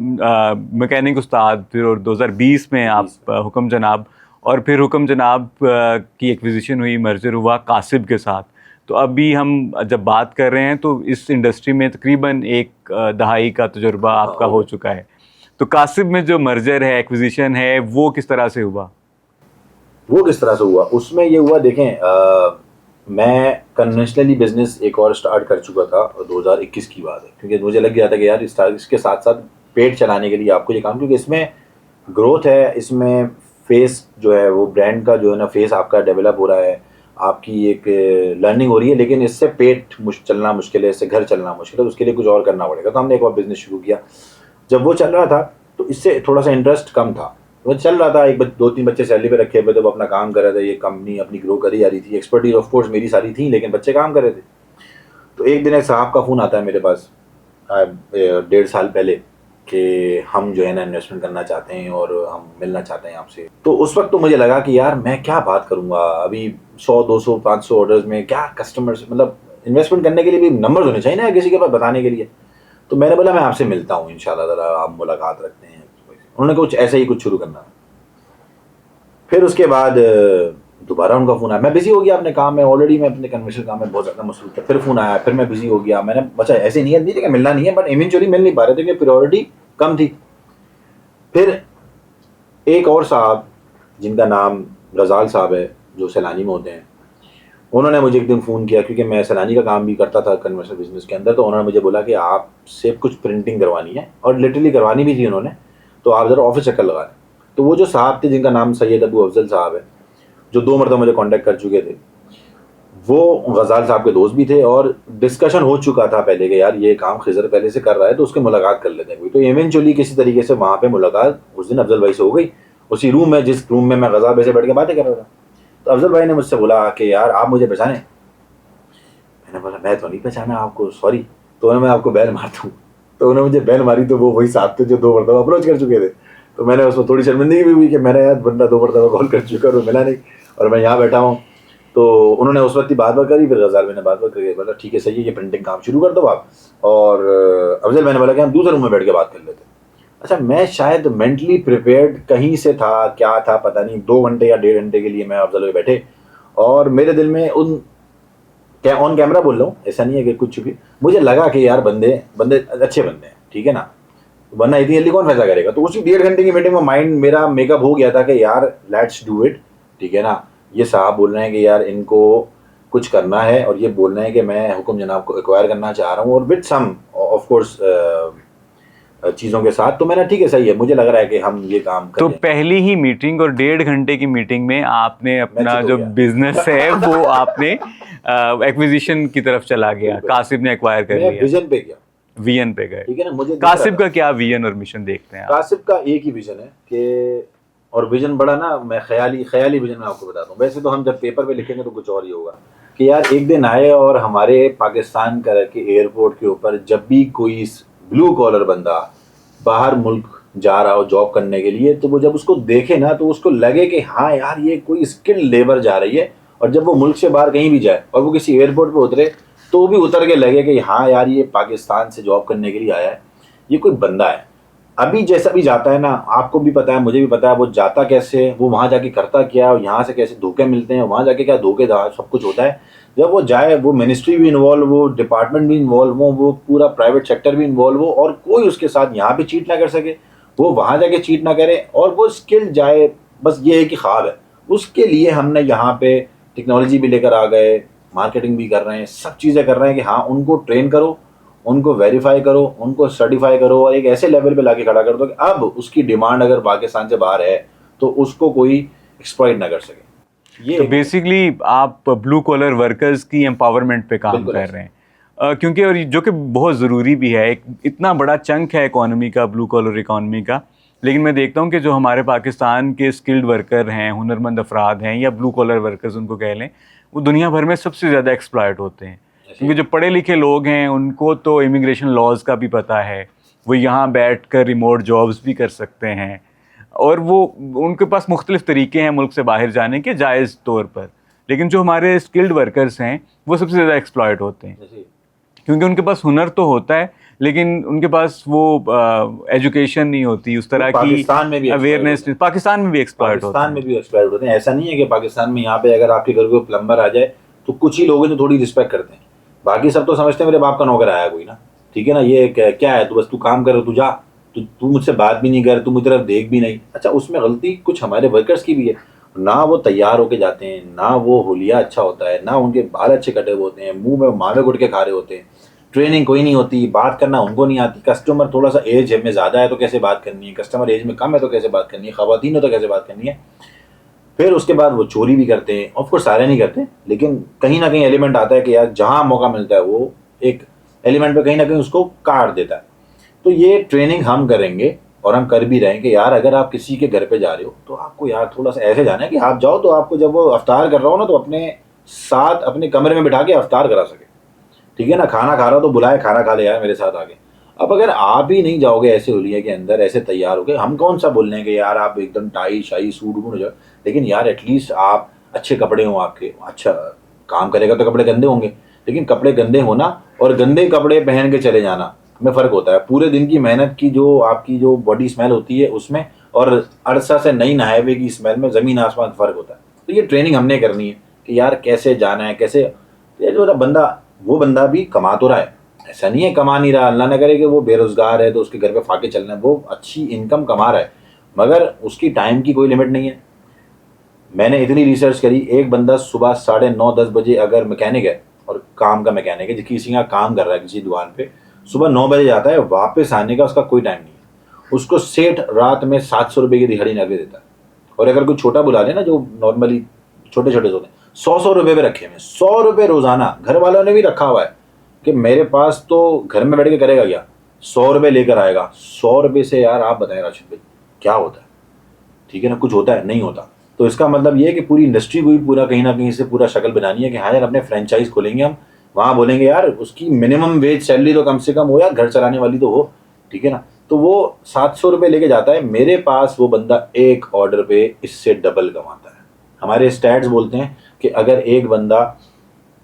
मैकेनिक उस्ताद, फिर और 2020 में आप हुक्म जनाब, और फिर हुक्म जनाब की एक्विजिशन हुई, मर्जर हुआ कासिब के साथ। तो अभी हम जब बात कर रहे हैं तो इस इंडस्ट्री में तकरीबन 1 दहाई का तजुर्बा आपका हो चुका है। तो कासिब में जो मर्जर है, एक्विजिशन है, वो किस तरह से हुआ? वो किस तरह से हुआ, उसमें ये हुआ, देखें, मैं कन्वेंशनली बिजनेस एक और स्टार्ट कर चुका था, 2021 की बात है, क्योंकि मुझे लग गया था कि यार इसके साथ साथ पेट चलाने के लिए आपको ये काम, क्योंकि इसमें ग्रोथ है, इसमें फेस जो है वो ब्रांड का जो है ना फेस आपका डेवलप हो रहा है, आपकी एक लर्निंग हो रही है, लेकिन इससे पेट चलना मुश्किल है, इससे घर चलना मुश्किल है, उसके लिए कुछ और करना पड़ेगा। तो हमने एक और बिजनेस शुरू किया। जब वो चल रहा था तो इससे थोड़ा सा इंटरेस्ट कम था, वो चल रहा था, दो तीन बच्चे सैलरी पे रखे हुए थे, वो अपना काम कर रहे थे, ये कंपनी अपनी ग्रो करी जा रही थी, एक्सपर्टीज ऑफ कोर्स मेरी सारी थी, लेकिन बच्चे काम कर रहे थे। तो एक दिन एक साहब का फ़ोन आता है मेरे पास 1.5 साल पहले कि हम जो है ना इन्वेस्टमेंट करना चाहते हैं और हम मिलना चाहते हैं आपसे। तो उस वक्त तो मुझे लगा कि यार मैं क्या बात करूँगा, अभी 100 200 500 ऑर्डर्स में क्या कस्टमर्स, मतलब इन्वेस्टमेंट करने के लिए भी नंबर होने चाहिए ना किसी के पास बताने के लिए। तो मैंने बोला मैं आपसे मिलता हूँ इंशाल्लाह, ज़रा आप मुलाकात रखते हैं। उन्होंने कुछ ऐसा ही कुछ शुरू करना। फिर उसके बाद दोबारा उनका फ़ोन आया, मैं बिज़ी हो गया अपने काम में, ऑलरेडी मैं अपने कन्वेंशनल काम में बहुत ज़्यादा मसरूफ़ था। फिर फ़ोन आया, फिर मैं बिज़ी हो गया। मैंने बचा ऐसे नीयत नहीं थी कि मिलना नहीं है, बट इवेंचुअली मिल नहीं पा रहे थे क्योंकि प्रायोरिटी कम थी। फिर एक और साहब जिनका नाम रज़ाल साहब है, जो सैलानी में होते हैं, उन्होंने मुझे एक दिन फ़ोन किया क्योंकि मैं सैलानी का काम भी करता था कन्वेंशनल बिजनेस के अंदर। तो उन्होंने मुझे बोला कि आपसे कुछ प्रिंटिंग करवानी है, और लिटरली करवानी भी थी उन्होंने, तो आप ज़रा ऑफिस चक्कर लगा लें। तो वो जो साहब थे जिनका नाम सैयद अबू अफजल साहब है, जो 2 मरतबा मुझे कांटेक्ट कर चुके थे, वो गज़ाल साहब के दोस्त भी थे, और डिस्कशन हो चुका था पहले कि यार ये काम खिज़र पहले से कर रहा है तो उसकी मुलाकात कर लेते हैं कोई। तो इवेंचुअली किसी तरीके से वहाँ पे मुलाकात उस दिन अफजल भाई से हो गई, उसी रूम में जिस रूम में मैं गज़ाल भाई से बैठ के बातें कर रहा था। तो अफजल भाई ने मुझसे बोला कि यार आप मुझे पहचाने? मैंने बोला मैं तो नहीं पहचाना आपको, सॉरी। तो उन्होंने मैं आपको बैल मारता हूँ। तो उन्होंने मुझे बैल मारी, तो वो वही साहब थे जो 2 मरतबा अप्रोच कर चुके थे। तो मैंने उसमें थोड़ी शर्मिंदगी भी हुई कि मैंने यार बंदा 2 मरतबा कॉल कर चुका और वो मिला नहीं, और मैं यहाँ बैठा हूँ। तो उन्होंने उस वक्त ही बात करी, फिर गज़ाल मैंने बात करके बोला ठीक है सही है, ये प्रिंटिंग काम शुरू कर दो आप। और अफजल मैंने बोला कि हम दूसरे रूम में बैठ के बात कर लेते। अच्छा, मैं शायद मेंटली प्रिपेयर्ड कहीं से था, क्या था पता नहीं, 2 घंटे या 1.5 घंटे के लिए मैं अफजल भाई बैठे, और मेरे दिल में उन क्या ऑन कैमरा बोल रहा हूँ, ऐसा नहीं है कि कुछ भी, मुझे लगा कि यार बंदे अच्छे बंदे हैं, ठीक है ना, वरना इतनी जल्दी कौन फैसला करेगा। तो उसी 1.5 घंटे की मीटिंग में माइंड मेरा मेकअप हो गया था कि यार लेट्स डू इट, ठीक है ना। ये साहब बोल रहे हैं कि यार इनको कुछ करना है, और ये बोल रहे हैं कि मैं हुक्म जनाब को एक्वायर करना चाह रहा हूँ, और विद सम ऑफ कोर्स चीज़ों के साथ। तो मैंने ठीक है सही है, मुझे लग रहा है कि हम ये काम तो करें। पहली ही मीटिंग और 1.5 घंटे की मीटिंग में आपने अपना जो बिजनेस है वो आपने एक्विजिशन की तरफ चला गया, कासिब ने एक्वायर कर मैं लिया, विजन पे गया, विजन पे गए। ठीक है ना। मुझे कासिब का क्या विजन और मिशन देखते हैं आप? कासिब का एक ही विजन है कि, और विजन बड़ा ना, मैं ख्याली विजन में आपको बताता हूँ। वैसे तो हम जब पेपर पे लिखेंगे तो कुछ और ही होगा कि यार एक दिन आए और हमारे पाकिस्तान के एयरपोर्ट के ऊपर जब भी कोई ब्लू कॉलर बंदा बाहर मुल्क जा रहा हो जॉब करने के लिए, तो वो जब उसको देखे ना तो उसको लगे कि हाँ यार ये कोई स्किल्ड लेबर जा रही है। और जब वो मुल्क से बाहर कहीं भी जाए और वो किसी एयरपोर्ट पे उतरे तो भी उतर के लगे कि हाँ यार ये पाकिस्तान से जॉब करने के लिए आया है, ये कोई बंदा है। अभी जैसा भी जाता है ना, आपको भी पता है मुझे भी पता है, वो जाता कैसे, वो वहाँ जाके करता क्या, और यहाँ से कैसे धोखे मिलते हैं, वहाँ जाके क्या धोखेदार सब कुछ होता है। जब वो जाए, वो मिनिस्ट्री भी इन्वॉल्व हो, डिपार्टमेंट भी इन्वॉल्व हो, वो पूरा प्राइवेट सेक्टर भी इन्वॉल्व हो, और कोई उसके साथ यहाँ पे चीट ना कर सके, वो वहाँ जाके चीट ना करे, और वो स्किल्ड जाए। बस ये है कि ख्वाब है। उसके लिए हमने यहाँ पे टेक्नोलॉजी भी लेकर आ गए, मार्केटिंग भी कर रहे हैं, सब चीज़ें कर रहे हैं कि हाँ उनको ट्रेन करो, उनको वेरीफाई करो, उनको सर्टिफाई करो, और एक ऐसे लेवल पे लाके खड़ा कर दो कि अब उसकी डिमांड अगर पाकिस्तान से बाहर है तो उसको कोई एक्सप्लॉइट ना कर सके। ये तो बेसिकली आप ब्लू कॉलर वर्कर्स की एम्पावरमेंट पे काम बिल्कुल कर रहे हैं, क्योंकि और जो कि बहुत ज़रूरी भी है, एक इतना बड़ा चंक है इकोनॉमी का, ब्लू कॉलर इकोनॉमी का। लेकिन मैं देखता हूँ कि जो हमारे पाकिस्तान के स्किल्ड वर्कर हैं, हुनरमंद अफराद हैं, या ब्लू कॉलर वर्कर्स उनको कह लें, वो दुनिया भर में सबसे ज़्यादा एक्सप्लॉयट होते हैं। क्योंकि जो पढ़े लिखे लोग हैं उनको तो इमिग्रेशन लॉज का भी पता है, वो यहाँ बैठ कर रिमोट जॉब्स भी कर सकते हैं, और वो उनके पास मुख्तलिफ तरीके हैं मुल्क से बाहर जाने के जायज़ तौर पर। लेकिन जो हमारे स्किल्ड वर्कर्स हैं वो सबसे ज़्यादा एक्सप्लॉयट होते हैं, क्योंकि उनके पास हुनर तो होता है लेकिन उनके पास वो एजुकेशन नहीं होती, उस तरह की अवेयरनेस। पाकिस्तान में भी एक्सप्लॉयट होते हैं। पाकिस्तान में भी एक्सप्लॉइट होते हैं। ऐसा नहीं है कि पाकिस्तान में यहाँ पे अगर आपके घर को प्लम्बर आ जाए तो कुछ ही लोग हैं जो थोड़ी रिस्पेक्ट करते हैं, बाकी सब तो समझते हैं मेरे बाप का नौकर आया कोई ना, ठीक है ना, ये क्या है, तू बस तू काम कर, तू जा, तू मुझसे बात भी नहीं कर, तू मुझे तरफ देख भी नहीं। अच्छा, उसमें गलती कुछ हमारे वर्कर्स की भी है, ना वो तैयार होके जाते हैं, ना वो हुलिया अच्छा होता है, ना उनके बाल अच्छे कटे हुए होते हैं, मुंह में मावे गुटके खा रहे होते हैं, ट्रेनिंग कोई नहीं होती, बात करना उनको नहीं आती, कस्टमर थोड़ा सा एज में ज़्यादा है तो कैसे बात करनी है, कस्टमर एज में कम है तो कैसे बात करनी है, ख़वातीन हो तो कैसे बात करनी है। फिर उसके बाद वो चोरी भी करते हैं, ऑफकोर्स सारे नहीं करते, लेकिन कहीं ना कहीं एलिमेंट आता है कि यार जहाँ मौका मिलता है वो एक एलिमेंट पे कहीं ना कहीं उसको काट देता है। तो ये ट्रेनिंग हम करेंगे और हम कर भी रहे हैं कि यार अगर आप किसी के घर पे जा रहे हो तो आपको यार थोड़ा सा ऐसे जाना है कि आप जाओ तो आपको जब वो अफ्तार कर रहा हो ना तो अपने साथ अपने कमरे में बिठा के अफ्तार करा सके, ठीक है ना। खाना खा रहा हो तो बुलाए, खाना खा ले यार मेरे साथ आके। अब अगर आप ही नहीं जाओगे ऐसे होलिया के अंदर ऐसे तैयार हो गए, हम कौन सा बोल रहे हैं कि यार आप एकदम टाई शाई सूट बूट हो जाओ, लेकिन यार एटलीस्ट आप अच्छे कपड़े हों आपके। अच्छा काम करेगा तो कपड़े गंदे होंगे, लेकिन कपड़े गंदे होना और गंदे कपड़े पहन के चले जाना में फ़र्क होता है। पूरे दिन की मेहनत की जो आपकी जो बॉडी स्मेल होती है उसमें और अरसा से नई नहाए हुए की स्मेल में ज़मीन आसमान फ़र्क होता है। तो ये ट्रेनिंग हमने करनी है कि यार कैसे जाना है, कैसे ये जो बंदा वो बंदा भी कमा तो रहा है, ऐसा नहीं है कमा नहीं रहा, अल्लाह ना करे कि वो बेरोजगार है तो उसके घर पे फाके चलना है, वो अच्छी इनकम कमा रहा है, मगर उसकी टाइम की कोई लिमिट नहीं है। मैंने इतनी रिसर्च करी, एक बंदा सुबह 9:30-10 बजे अगर मैकेनिक है और काम का मैकेनिक है, किसी का काम कर रहा है किसी दुकान पे, सुबह 9 बजे जाता है, वापस आने का उसका कोई टाइम नहीं है। उसको सेठ रात में 700 रुपये की दिहाड़ी नकदी देता है, और अगर कोई छोटा बुला ले ना जो नॉर्मली छोटे छोटे होते हैं 100 रुपये पे रखे हुए, 100 रुपये रोजाना। घर वालों ने भी रखा हुआ है कि मेरे पास तो घर में बैठ के करेगा क्या, 100 रुपये लेकर आएगा। 100 रुपये से यार आप बताएं राशिद भाई क्या होता है, ठीक है ना, कुछ होता है नहीं होता। तो इसका मतलब ये है कि पूरी इंडस्ट्री को भी पूरा कहीं ना कहीं से पूरा शक्ल बनानी है कि हाँ यार अपने फ्रेंचाइज खोलेंगे हम, वहाँ बोलेंगे यार उसकी मिनिमम वेज सैलरी तो कम से कम हो, यार घर चलाने वाली तो हो, ठीक है ना। तो वो 700 रुपये लेके जाता है, मेरे पास वो बंदा एक ऑर्डर पे इससे डबल कमाता है। हमारे स्टैट्स बोलते हैं कि अगर एक बंदा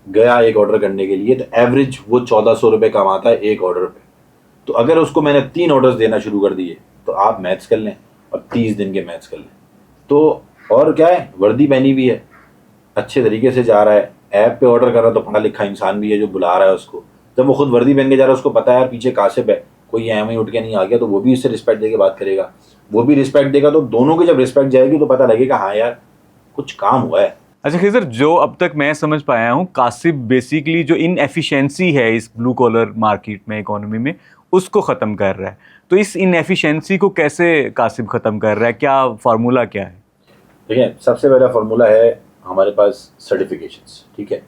गया एक ऑर्डर करने के लिए तो एवरेज वो 1400 रुपये कमाता है एक ऑर्डर पे। तो अगर उसको मैंने 3 ऑर्डर्स देना शुरू कर दिए तो आप मैथ्स कर लें और 30 दिन के मैथ्स कर लें। तो और क्या है, वर्दी पहनी भी है, अच्छे तरीके से जा रहा है, ऐप पे ऑर्डर कर रहा है तो पढ़ा लिखा इंसान भी है जो बुला रहा है उसको। जब वो खुद वर्दी पहन के जा रहा है उसको पता है यार पीछे कासिब है, कोई एम ही उठ के नहीं आ गया, तो वो भी उससे रिस्पेक्ट दे के बात करेगा, वो भी रिस्पेक्ट देगा। तो दोनों की जब रिस्पेक्ट जाएगी तो पता लगेगा हाँ यार कुछ काम हुआ है। अच्छा खिज़र, जो अब तक मैं समझ पाया हूँ, कासिब बेसिकली जो इनएफिशिएंसी है इस ब्लू कॉलर मार्केट में, इकोनॉमी में, उसको ख़त्म कर रहा है। तो इस इनएफिशिएंसी को कैसे कासिब ख़त्म कर रहा है, क्या फार्मूला क्या है? देखिए सबसे पहला फार्मूला है हमारे पास सर्टिफिकेशंस, ठीक है।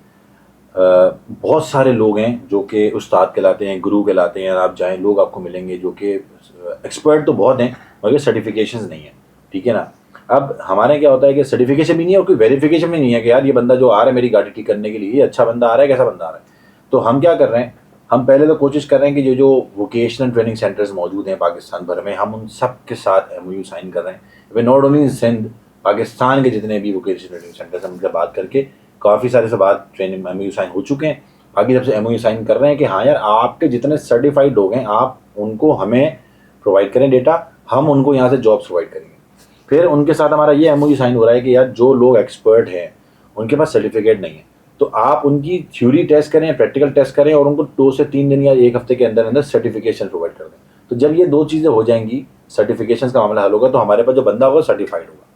बहुत सारे लोग हैं जो कि उस्ताद कहलाते हैं, गुरु कहलाते हैं, आप जाएं लोग आपको मिलेंगे जो कि एक्सपर्ट तो बहुत हैं मगर सर्टिफिकेशंस नहीं है, ठीक है ना। अब हमारे क्या होता है कि सर्टिफिकेशन भी नहीं है और कोई वेरिफिकेशन भी नहीं है कि यार ये बंदा जो आ रहा है मेरी गाड़ी ठीक करने के लिए ये अच्छा बंदा आ रहा है, कैसा बंदा आ रहा है। तो हम क्या कर रहे हैं, हम पहले तो कोशिश कर रहे हैं कि जो वोकेशनल ट्रेनिंग सेंटर्स मौजूद हैं पाकिस्तान भर में, हम उन सब के साथ MOU साइन कर रहे हैं। वे not only in Sindh, Pakistan के जितने भी वोकेशनल ट्रेनिंग सेंटर्स हम उनसे बात करके काफ़ी सारे से बात ट्रेनिंग MOU साइन हो चुके हैं। बाकी सबसे MOU साइन कर रहे हैं कि हाँ यार आपके जितने सर्टिफाइड लोग हैं आप उनको हमें प्रोवाइड करें डेटा, हम उनको यहाँ से जॉब्स प्रोवाइड करेंगे। फिर उनके साथ हमारा ये MOU साइन हो रहा है कि यार जो लोग एक्सपर्ट हैं उनके पास सर्टिफिकेट नहीं है तो आप उनकी थ्योरी टेस्ट करें, प्रैक्टिकल टेस्ट करें और उनको 2 से 3 दिन या 1 हफ्ते के अंदर अंदर सर्टिफिकेशन प्रोवाइड कर दें। तो जब ये 2 चीज़ें हो जाएंगी, सर्टिफिकेशन का मामला हल होगा, तो हमारे पास जो बंदा होगा सर्टिफाइड होगा।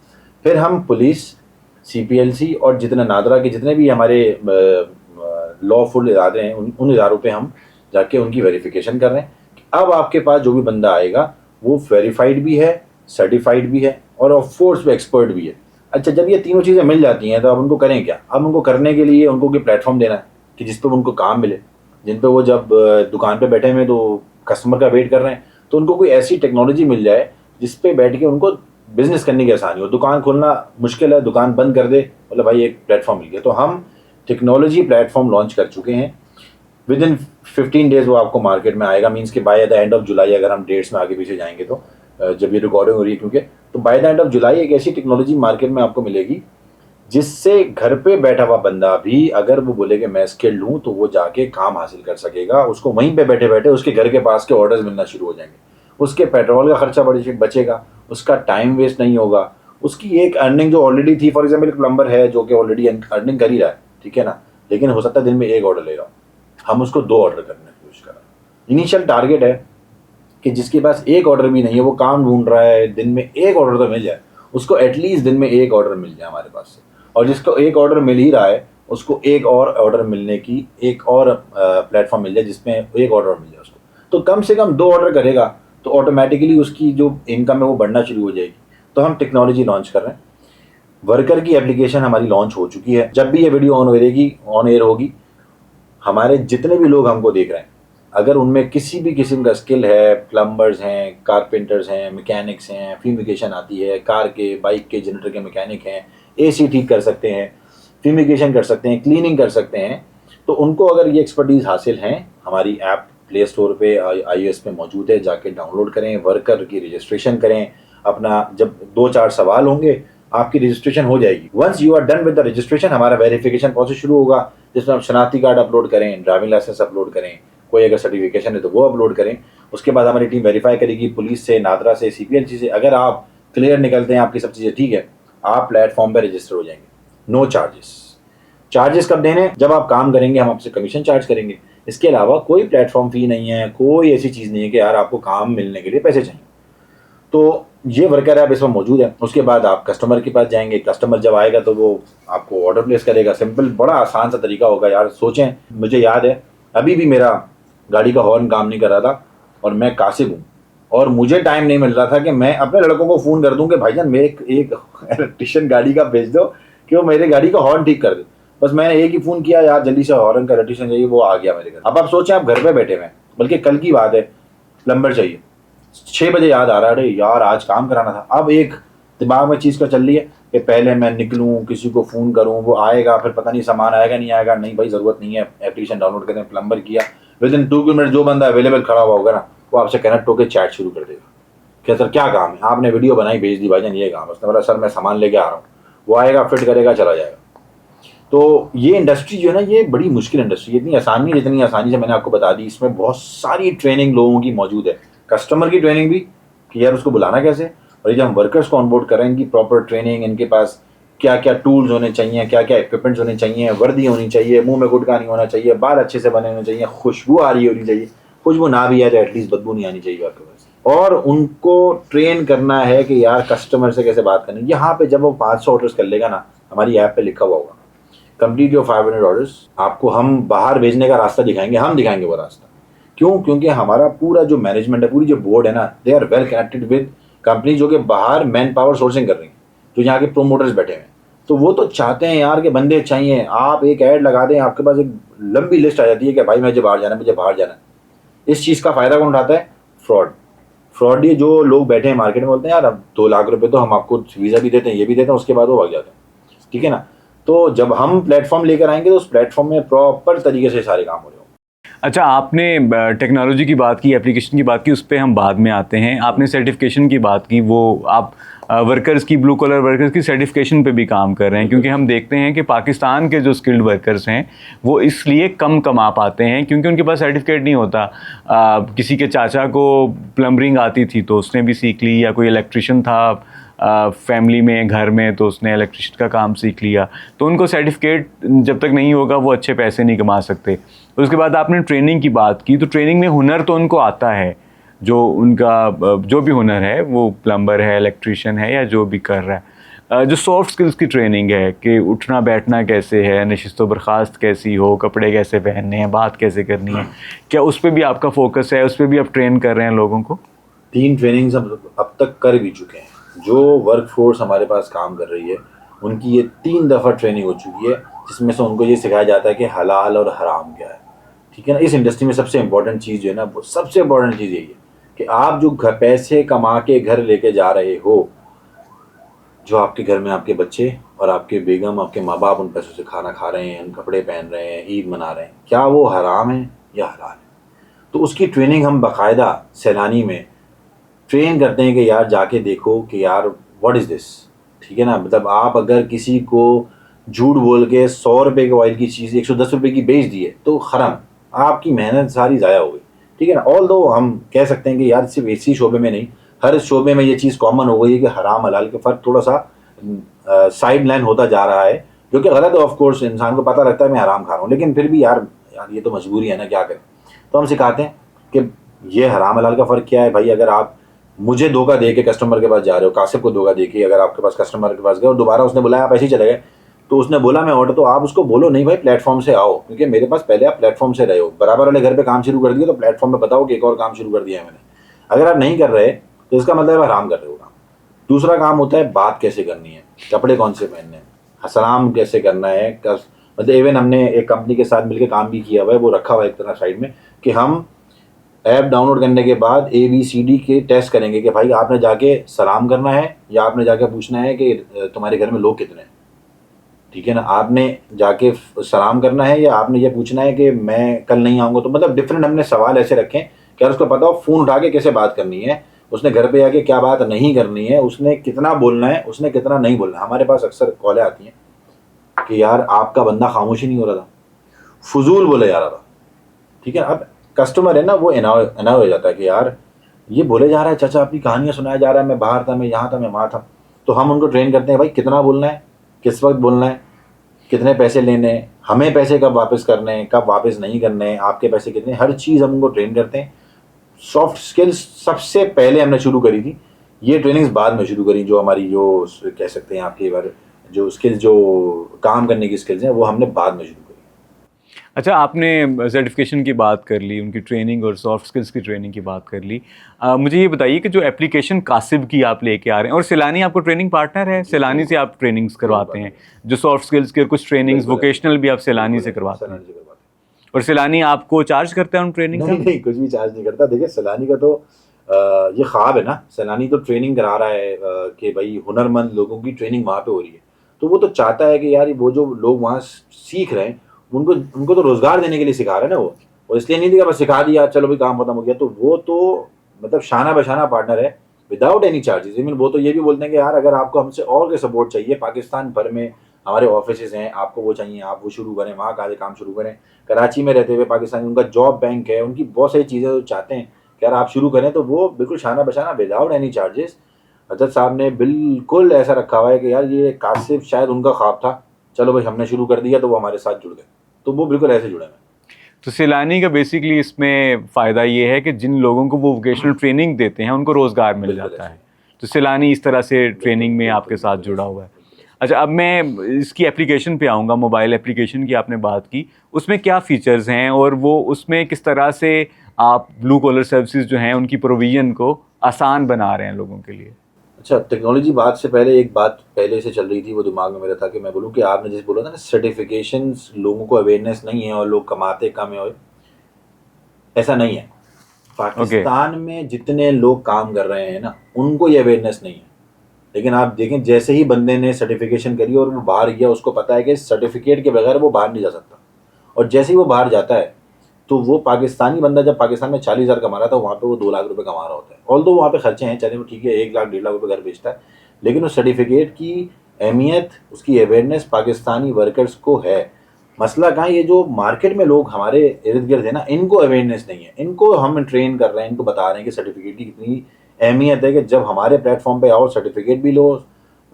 फिर हम पुलिस, CPLC और जितने नादरा के जितने भी हमारे लॉफुल इदारे हैं उन इदारों पे हम जाके उनकी वेरिफिकेशन कर रहे हैं कि अब आपके पास जो भी बंदा आएगा वो वेरीफाइड भी है, सर्टिफाइड भी है और ऑफ कोर्स वो एक्सपर्ट भी है। अच्छा जब ये तीनों चीज़ें मिल जाती हैं तो अब उनको करें क्या, अब उनको करने के लिए उनको कोई प्लेटफॉर्म देना है कि जिस पर उनको काम मिले, जिन पे वो जब दुकान पे बैठे हुए तो कस्टमर का वेट कर रहे हैं तो उनको कोई ऐसी टेक्नोलॉजी मिल जाए जिस पे बैठ के उनको बिजनेस करने की आसानी हो। दुकान खोलना मुश्किल है, दुकान बंद कर दे, मतलब भाई एक प्लेटफॉर्म मिल गया। तो हम टेक्नोलॉजी प्लेटफॉर्म लॉन्च कर चुके हैं, विद इन 15 डेज वो आपको मार्केट में आएगा। मीन्स कि by the end of July, अगर हम डेट्स में आगे पीछे जाएंगे तो जब ये रिकॉर्डिंग हो रही है क्योंकि, तो by the end of July एक ऐसी टेक्नोलॉजी मार्केट में आपको मिलेगी जिससे घर पे बैठा हुआ बंदा भी अगर वो बोले कि मैं स्किल्ड हूँ तो वो जाके काम हासिल कर सकेगा। उसको वहीं पे बैठे बैठे उसके घर के पास के ऑर्डर्स मिलना शुरू हो जाएंगे, उसके पेट्रोल का खर्चा बचेगा, उसका टाइम वेस्ट नहीं होगा, उसकी एक अर्निंग जो ऑलरेडी थी, फॉर एग्जाम्पल एक प्लम्बर है जो कि ऑलरेडी अर्निंग कर ही रहा है, ठीक है ना, लेकिन हो सकता है दिन में 1 ऑर्डर लेगा, हम उसको 2 ऑर्डर करने की कोशिश कर रहे हैं। इनिशियल टारगेट है कि जिसके पास 1 ऑर्डर भी नहीं है वो काम ढूंढ रहा है, दिन में 1 ऑर्डर तो मिल जाए उसको, एटलीस्ट दिन में 1 ऑर्डर मिल जाए हमारे पास से। और जिसको 1 ऑर्डर मिल ही रहा है उसको एक और ऑर्डर मिलने की, एक और प्लेटफॉर्म मिल जाए जिसमें एक ऑर्डर मिल जाए उसको, तो कम से कम 2 ऑर्डर करेगा तो ऑटोमेटिकली उसकी जो इनकम है वो बढ़ना शुरू हो जाएगी। तो हम टेक्नोलॉजी लॉन्च कर रहे हैं, वर्कर की एप्लीकेशन हमारी लॉन्च हो चुकी है। जब भी ये वीडियो ऑन एयर होगी, हमारे जितने भी लोग हमको देख रहे हैं, अगर उनमें किसी भी किस्म का स्किल है, प्लम्बर्स हैं, कारपेंटर्स हैं, मैकेनिक्स हैं, फ्यूमिगेशन आती है, कार के, बाइक के, जनरेटर के मैकेनिक हैं, एसी ठीक कर सकते हैं, फ्यूमिगेशन कर सकते हैं, क्लीनिंग कर सकते हैं, तो उनको अगर ये एक्सपर्टीज़ हासिल हैं, हमारी ऐप प्ले स्टोर पे iOS पे मौजूद है, जाके डाउनलोड करें, वर्कर की रजिस्ट्रेशन करें। अपना जब 2-4 सवाल होंगे, आपकी रजिस्ट्रेशन हो जाएगी। Once you are done with the registration, हमारा वेरिफिकेशन प्रोसेस शुरू होगा, जिसमें आप शनाख्ती कार्ड अपलोड करें, ड्राइविंग लाइसेंस अपलोड करें, कोई अगर सर्टिफिकेशन है तो वो अपलोड करें। उसके बाद हमारी टीम वेरीफाई करेगी पुलिस से, नादरा से, CPLC से। अगर आप क्लियर निकलते हैं, आपकी सब चीज़ें ठीक है, आप प्लेटफॉर्म पर रजिस्टर हो जाएंगे, नो चार्जेस। चार्जेस कब देने? जब आप काम करेंगे, हम आपसे कमीशन चार्ज करेंगे। इसके अलावा कोई प्लेटफॉर्म फी नहीं है, कोई ऐसी चीज़ नहीं है कि यार आपको काम मिलने के लिए पैसे चाहिए। तो ये वर्कर ऐप इसमें मौजूद है। उसके बाद आप कस्टमर के पास जाएंगे, कस्टमर जब आएगा तो वो आपको ऑर्डर प्लेस करेगा। सिंपल, बड़ा आसान सा तरीका होगा यार। सोचें, मुझे याद है अभी भी मेरा गाड़ी का हॉर्न काम नहीं कर रहा था और मैं कासिब हूँ, और मुझे टाइम नहीं मिल रहा था कि मैं अपने लड़कों को फ़ोन कर दूँ कि भाईजान मेरे एक इलेक्ट्रिशियन गाड़ी का भेज दो कि वो मेरे गाड़ी का हॉर्न ठीक कर दे। बस मैंने एक ही फ़ोन किया, यार जल्दी से हॉर्न का इलेक्ट्रिशियन चाहिए, वो आ गया मेरे घर। अब आप सोचें, आप घर पे बैठे हुए हैं, बल्कि कल की बात है, प्लम्बर चाहिए, 6 बजे याद आ रहा है, अरे यार आज काम कराना था। अब एक दिमाग में चीज़ का चल रही है कि पहले मैं निकलूँ, किसी को फ़ोन करूँ, वो आएगा, फिर पता नहीं सामान आएगा नहीं आएगा। नहीं भाई, ज़रूरत नहीं है, एप्लीकेशन डाउनलोड करें, प्लम्बर किया, विदिन 2 मिनट जो बंदा अवेलेबल खड़ा हुआ होगा ना, वो आपसे कनेक्ट होकर चैट शुरू कर देगा। क्या सर क्या काम है? आपने वीडियो बनाई भेज दी, भाईजान ये काम। उसने बोला सर मैं सामान लेके आ रहा हूँ, वो आएगा, फिट करेगा, चला जाएगा। तो ये इंडस्ट्री जो है ना, ये बड़ी मुश्किल इंडस्ट्री है। इतनी आसान नहीं है जितनी आसानी से मैंने आपको बता दी। इसमें बहुत सारी ट्रेनिंग लोगों की मौजूद है, कस्टमर की ट्रेनिंग भी कि यार उसको बुलाना कैसे, और ये जब हम वर्कर्स को ऑनबोर्ड कर रहे हैं, इनकी प्रॉपर ट्रेनिंग, इनके पास क्या क्या टूल्स होने चाहिए, क्या क्या इक्विपमेंट्स होने चाहिए, वर्दी होनी चाहिए, मुंह में गुटखा नहीं होना चाहिए, बाल अच्छे से बने होने चाहिए, खुशबू आ रही होनी चाहिए, खुशबू ना भी आए तो एटलीस्ट बदबू नहीं आनी चाहिए आपके पास। और उनको ट्रेन करना है कि यार कस्टमर से कैसे बात करनी। यहाँ पे जब वो 500 ऑर्डर्स कर लेगा ना, हमारी ऐप पे लिखा हुआ होगा कंप्लीट योर 500 ऑर्डर्स, आपको हम बाहर भेजने का रास्ता दिखाएंगे, हम दिखाएंगे वो रास्ता। क्यों? क्योंकि हमारा पूरा जो मैनेजमेंट है, पूरी जो बोर्ड है ना, they are well connected with company जो कि बाहर मैन पावर सोर्सिंग कर रही है, जो यहाँ के प्रोमोटर्स बैठे हुए हैं। तो वो तो चाहते हैं यार कि बंदे चाहिए। आप एक ऐड लगा दें, आपके पास एक लंबी लिस्ट आ जाती है कि भाई मुझे बाहर जाना है, मुझे बाहर जाना है। इस चीज़ का फ़ायदा कौन उठाता है? फ्रॉड। ये जो लोग बैठे हैं मार्केट में, बोलते हैं यार अब 2 लाख रुपए तो हम आपको वीज़ा भी देते हैं, ये भी देते हैं, उसके बाद वो भाग जाते हैं। ठीक है ना? तो जब हम प्लेटफॉर्म लेकर आएंगे तो उस प्लेटफॉर्म में प्रॉपर तरीके से सारे काम हो रहे होंगे। अच्छा, आपने टेक्नोलॉजी की बात की, एप्लीकेशन की बात की, उस पर हम बाद में आते हैं। आपने सर्टिफिकेशन की बात की, वो आप वर्कर्स की, ब्लू कॉलर वर्कर्स की सर्टिफिकेशन पे भी काम कर रहे हैं, क्योंकि हम देखते हैं कि पाकिस्तान के जो स्किल्ड वर्कर्स हैं वो इसलिए कम कमा पाते हैं क्योंकि उनके पास सर्टिफिकेट नहीं होता। किसी के चाचा को प्लम्बरिंग आती थी तो उसने भी सीख ली, या कोई इलेक्ट्रिशियन था फैमिली में, घर में, तो उसने इलेक्ट्रिशियन का काम सीख लिया। तो उनको सर्टिफिकेट जब तक नहीं होगा वो अच्छे पैसे नहीं कमा सकते। उसके बाद आपने ट्रेनिंग की बात की, तो ट्रेनिंग में हुनर तो उनको आता है, जो उनका जो भी हुनर है, वो प्लम्बर है, इलेक्ट्रिशियन है, या जो भी कर रहा है। जो सॉफ्ट स्किल्स की ट्रेनिंग है कि उठना बैठना कैसे है, नशिस्त व बर्खास्त कैसी हो, कपड़े कैसे पहनने हैं, बात कैसे करनी है, क्या उस पर भी आपका फोकस है? उस पर भी आप ट्रेन कर रहे हैं लोगों को? 3 ट्रेनिंग्स हम अब तक कर भी चुके हैं। जो वर्क फोर्स हमारे पास काम कर रही है, उनकी ये 3 दफ़ा ट्रेनिंग हो चुकी है, जिसमें से उनको ये सिखाया जाता है कि हलाल और हराम क्या है। ठीक है ना? इस इंडस्ट्री में सबसे इंपॉर्टेंट चीज़ जो है ना, वो सबसे इंपॉर्टेंट चीज़ यही है कि आप जो पैसे कमा के घर लेके जा रहे हो, जो आपके घर में आपके बच्चे और आपके बेगम, आपके माँ बाप उन पैसों से खाना खा रहे हैं, कपड़े पहन रहे हैं, ईद मना रहे हैं, क्या वो हराम है या हलाल है? तो उसकी ट्रेनिंग हम बाकायदा सैलानी में ट्रेन करते हैं कि यार जाके देखो कि यार व्हाट इज़ दिस। ठीक है ना? मतलब आप अगर किसी को झूठ बोल के 100 रुपये के ऑयल की चीज़ 110 रुपये की बेच दी है तो हराम, आपकी मेहनत सारी ज़ाया हो गई। ठीक है ना? ऑल दो हम कह सकते हैं कि यार सिर्फ इसी शोबे में नहीं, हर शोबे में ये चीज़ कॉमन हो गई है कि हराम हलाल के फ़र्क थोड़ा सा साइड लाइन होता जा रहा है, जो कि गलत है। ऑफ कोर्स इंसान को पता लगता है मैं हराम खा रहा हूँ, लेकिन फिर भी यार ये तो मजबूरी है ना, क्या करें। तो हम सिखाते हैं कि ये हराम हलाल का फ़र्क क्या है। भाई अगर आप मुझे धोखा दे के कस्टमर के पास जा रहे हो, कासिफ को धोखा दे के अगर आपके पास कस्टमर के पास गए और दोबारा उसने बुलाया, आप ऐसे ही चले गए, तो उसने बोला मैं ऑर्डर, तो आप उसको बोलो नहीं भाई प्लेटफॉर्म से आओ, क्योंकि मेरे पास पहले आप प्लेटफॉर्म से रहे हो, बराबर वाले घर पे काम शुरू कर दिया तो प्लेटफॉर्म पे बताओ कि एक और काम शुरू कर दिया है मैंने। अगर आप नहीं कर रहे तो इसका मतलब आराम कर रहे हो काम। दूसरा काम होता है बात कैसे करनी है, कपड़े कौन से पहनने हैं, सलाम कैसे करना है, मतलब इवन हमने एक कंपनी के साथ मिलकर काम भी किया हुआ है, वो रखा हुआ है एक तरह साइड में, कि हम ऐप डाउनलोड करने के बाद ABCD के टेस्ट करेंगे कि भाई आपने जाके सलाम करना है या आपने जाके पूछना है कि तुम्हारे घर में लोग कितने हैं, ठीक है ना, आपने जाके सलाम करना है या आपने ये पूछना है कि मैं कल नहीं आऊँगा। तो मतलब डिफरेंट हमने सवाल ऐसे रखे कि यार उसको पता हो फ़ोन उठा के कैसे बात करनी है, उसने घर पे आके क्या बात नहीं करनी है, उसने कितना बोलना है, उसने कितना नहीं बोलना है। हमारे पास अक्सर कॉलें आती हैं कि यार आपका बंदा खामोश ही नहीं हो रहा था, फजूल बोले जा रहा था, ठीक है। अब कस्टमर है ना, वो एनाव हो जाता है कि यार ये बोले जा रहा है, चाचा अपनी कहानियाँ सुनाया जा रहा है, मैं बाहर था, मैं यहाँ था, मैं वहाँ था। तो हम उनको ट्रेन करते हैं भाई कितना बोलना है, किस वक्त बोलना है, कितने पैसे लेने हैं, हमें पैसे कब वापस करने हैं, कब वापस नहीं करने हैं, आपके पैसे कितने, हर चीज़ हम उनको ट्रेन करते हैं। सॉफ्ट स्किल्स सबसे पहले हमने शुरू करी थी, ये ट्रेनिंग्स बाद में शुरू करी, जो हमारी जो कह सकते हैं आपके बारे जो स्किल्स, जो काम करने की स्किल्स हैं, वो हमने बाद में शुरू करी। अच्छा, आपने सर्टिफिकेशन की बात कर ली, उनकी ट्रेनिंग और सॉफ्ट स्किल्स की ट्रेनिंग की बात कर ली। मुझे ये बताइए कि जो एप्लीकेशन कासिब की आप लेके आ रहे हैं, और सैलानी आपको ट्रेनिंग पार्टनर है, सैलानी से आप ट्रेनिंग्स करवाते हैं, जो सॉफ्ट स्किल्स के कुछ ट्रेनिंग्स वोकेशनल भी आप सैलानी से करवाते हैं, और सैलानी आपको चार्ज करता है उन ट्रेनिंग का? नहीं नहीं, कुछ भी चार्ज नहीं करता। देखिए सैलानी का तो ये ख्वाब है ना, सैलानी तो ट्रेनिंग करा रहा है कि भाई हुनरमंद लोगों की ट्रेनिंग वहाँ पे हो रही है, तो वो तो चाहता है कि यार वो जो लोग वहाँ सीख रहे हैं उनको उनको तो रोजगार देने के लिए सिखा रहे हैं ना वो इसलिए नहीं दिया बस सिखा दिया चलो भाई काम खत्म हो गया। तो वो तो मतलब शाना बशाना पार्टनर है विदाउट एनी चार्जेस। इवन वो तो ये भी बोलते हैं कि यार अगर आपको हमसे और कोई सपोर्ट चाहिए, पाकिस्तान भर में हमारे ऑफिस हैं, आपको वो चाहिए आप वो शुरू करें, वहाँ का काम शुरू करें। कराची में रहते हुए पाकिस्तानी, उनका जॉब बैंक है, उनकी बहुत सारी चीज़ें जो चाहते हैं कि यार आप शुरू करें, तो वो बिल्कुल शाना बशाना विदाउट एनी चार्जेस हजरत साहब ने बिल्कुल ऐसा रखा हुआ है कि यार ये कासिफ शायद उनका ख्वाब था, चलो भाई हमने शुरू कर दिया, तो वो हमारे साथ जुड़ गए, तो वो बिल्कुल ऐसे जुड़े हैं। तो सैलानी का बेसिकली इसमें फ़ायदा ये है कि जिन लोगों को वो वोकेशनल ट्रेनिंग देते हैं उनको रोज़गार मिल बिल्कुल जाता ऐसे। है। तो सैलानी इस तरह से ट्रेनिंग में बिल्कुल, आपके साथ बिल्कुल जुड़ा ऐसे, हुआ है। बिल्कुल ऐसे। अच्छा, अब मैं इसकी एप्लीकेशन पे आऊँगा, मोबाइल एप्लीकेशन की आपने बात की, उसमें क्या फ़ीचर्स हैं और वो उसमें किस तरह से आप ब्लू कॉलर सर्विसेज जो हैं उनकी प्रोविज़न को आसान बना रहे हैं लोगों के लिए? अच्छा, टेक्नोलॉजी बात से पहले एक बात पहले से चल रही थी, वो दिमाग में मेरा था कि मैं बोलूँ कि आपने जैसे बोला था ना सर्टिफिकेशंस लोगों को अवेयरनेस नहीं है और लोग कमाते कम है, और ऐसा नहीं है। ओके। पाकिस्तान में जितने लोग काम कर रहे हैं ना उनको ये अवेयरनेस नहीं है, लेकिन आप देखें जैसे ही बंदे ने सर्टिफिकेशन करी और वो बाहर गया, उसको पता है कि सर्टिफिकेट के बगैर वो बाहर नहीं जा सकता, और जैसे ही वो बाहर जाता है तो वो पाकिस्तानी बंदा जब पाकिस्तान में 40,000 कमा रहा था, वहाँ पे वो 2 लाख रुपए कमा रहा होता है। ऑल दो वहाँ पे खर्चे हैं, चले वो ठीक है, 1 लाख 1.5 लाख रुपए घर बेचता है, लेकिन उस सर्टिफिकेट की अहमियत, उसकी अवेयरनेस पाकिस्तानी वर्कर्स को है। मसला कहाँ, ये जो मार्केट में लोग हमारे इर्द गिर्द है ना, इनको अवेयरनेस नहीं है, इनको हम ट्रेन कर रहे हैं, इनको बता रहे हैं कि सर्टिफिकेट की कितनी अहमियत है, कि जब हमारे प्लेटफॉर्म पे आओ सर्टिफिकेट भी लो,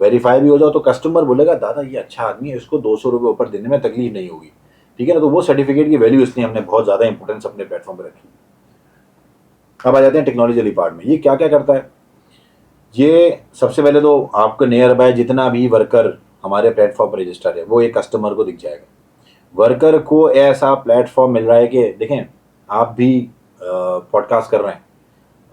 वेरीफाई भी हो जाओ, तो कस्टमर बोलेगा दादा ये अच्छा आदमी है, इसको 200 रुपये ऊपर देने में तकलीफ नहीं होगी, ठीक है ना। तो वो सर्टिफिकेट की वैल्यू इसलिए हमने बहुत ज़्यादा इंपॉर्टेंस अपने प्लेटफॉर्म पर रखी। अब आ जाते हैं टेक्नोलॉजी पार्ट में, ये क्या क्या करता है। ये सबसे पहले तो आपके नियर बाय जितना भी वर्कर हमारे प्लेटफॉर्म पर रजिस्टर है वो एक कस्टमर को दिख जाएगा। वर्कर को ऐसा प्लेटफॉर्म मिल रहा है कि देखें आप भी पॉडकास्ट कर रहे हैं,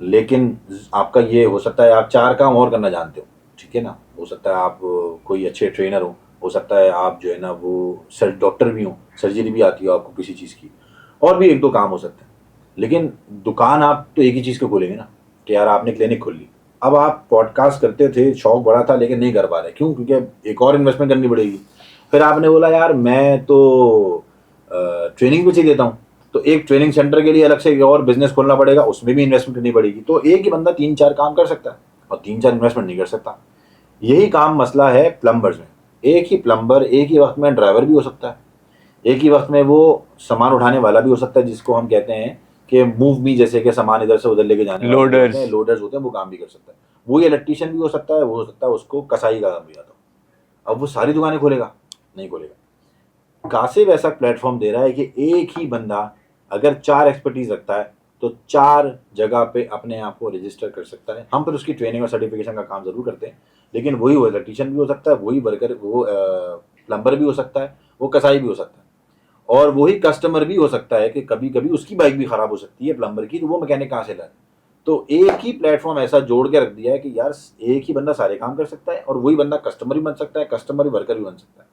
लेकिन आपका ये हो सकता है आप 4 काम और करना जानते हो, ठीक है ना, हो सकता है आप कोई अच्छे ट्रेनर हो सकता है आप जो है ना वो डॉक्टर भी हो, सर्जरी भी आती हो आपको किसी चीज़ की, और भी 1-2 काम हो सकते हैं। लेकिन दुकान आप तो एक ही चीज़ को खोलेंगे ना, कि यार आपने क्लिनिक खोल ली, अब आप पॉडकास्ट करते थे, शौक बड़ा था, लेकिन नहीं कर पा रहे, क्यों, क्योंकि एक और इन्वेस्टमेंट करनी पड़ेगी। फिर आपने बोला यार मैं तो ट्रेनिंग भी चाहिए देता हूँ, तो एक ट्रेनिंग सेंटर के लिए अलग से एक और बिजनेस खोलना पड़ेगा, उसमें भी इन्वेस्टमेंट करनी पड़ेगी। तो एक ही बंदा 3-4 काम कर सकता है और 3-4 इन्वेस्टमेंट नहीं कर सकता। यही काम मसला है प्लम्बर्स में। एक ही प्लम्बर एक ही वक्त में ड्राइवर भी हो सकता है, एक ही वक्त में वो सामान उठाने वाला भी हो सकता है, जिसको हम कहते हैं कि मूव मी, जैसे कि सामान इधर से उधर लेके जाने वाले जो होते हैं, लोडर्स। लोडर्स होते हैं, वो काम भी कर सकता है। वो ये इलेक्ट्रीशियन भी हो सकता है, वो हो सकता है उसको कसाई का काम भी आता हो। अब वो सारी दुकानें खोलेगा, नहीं खोलेगा। कासिब ऐसा प्लेटफॉर्म दे रहा है कि एक ही बंदा अगर 4 एक्सपर्टीज रखता है तो 4 जगह पे अपने आप को रजिस्टर कर सकता है। हम फिर उसकी ट्रेनिंग और सर्टिफिकेशन का काम जरूर करते हैं, लेकिन वही वो इलेक्ट्रीशियन भी हो सकता है, वही वर्कर वो प्लम्बर भी हो सकता है, वो कसाई भी हो सकता है, और वही कस्टमर भी हो सकता है कि कभी कभी उसकी बाइक भी खराब हो सकती है प्लम्बर की, तो वो मैकेनिक कहाँ से लाए। तो एक ही प्लेटफॉर्म ऐसा जोड़ के रख दिया है कि यार एक ही बंदा सारे काम कर सकता है, और वही बंदा कस्टमर भी बन सकता है, कस्टमर भी वर्कर भी बन सकता है।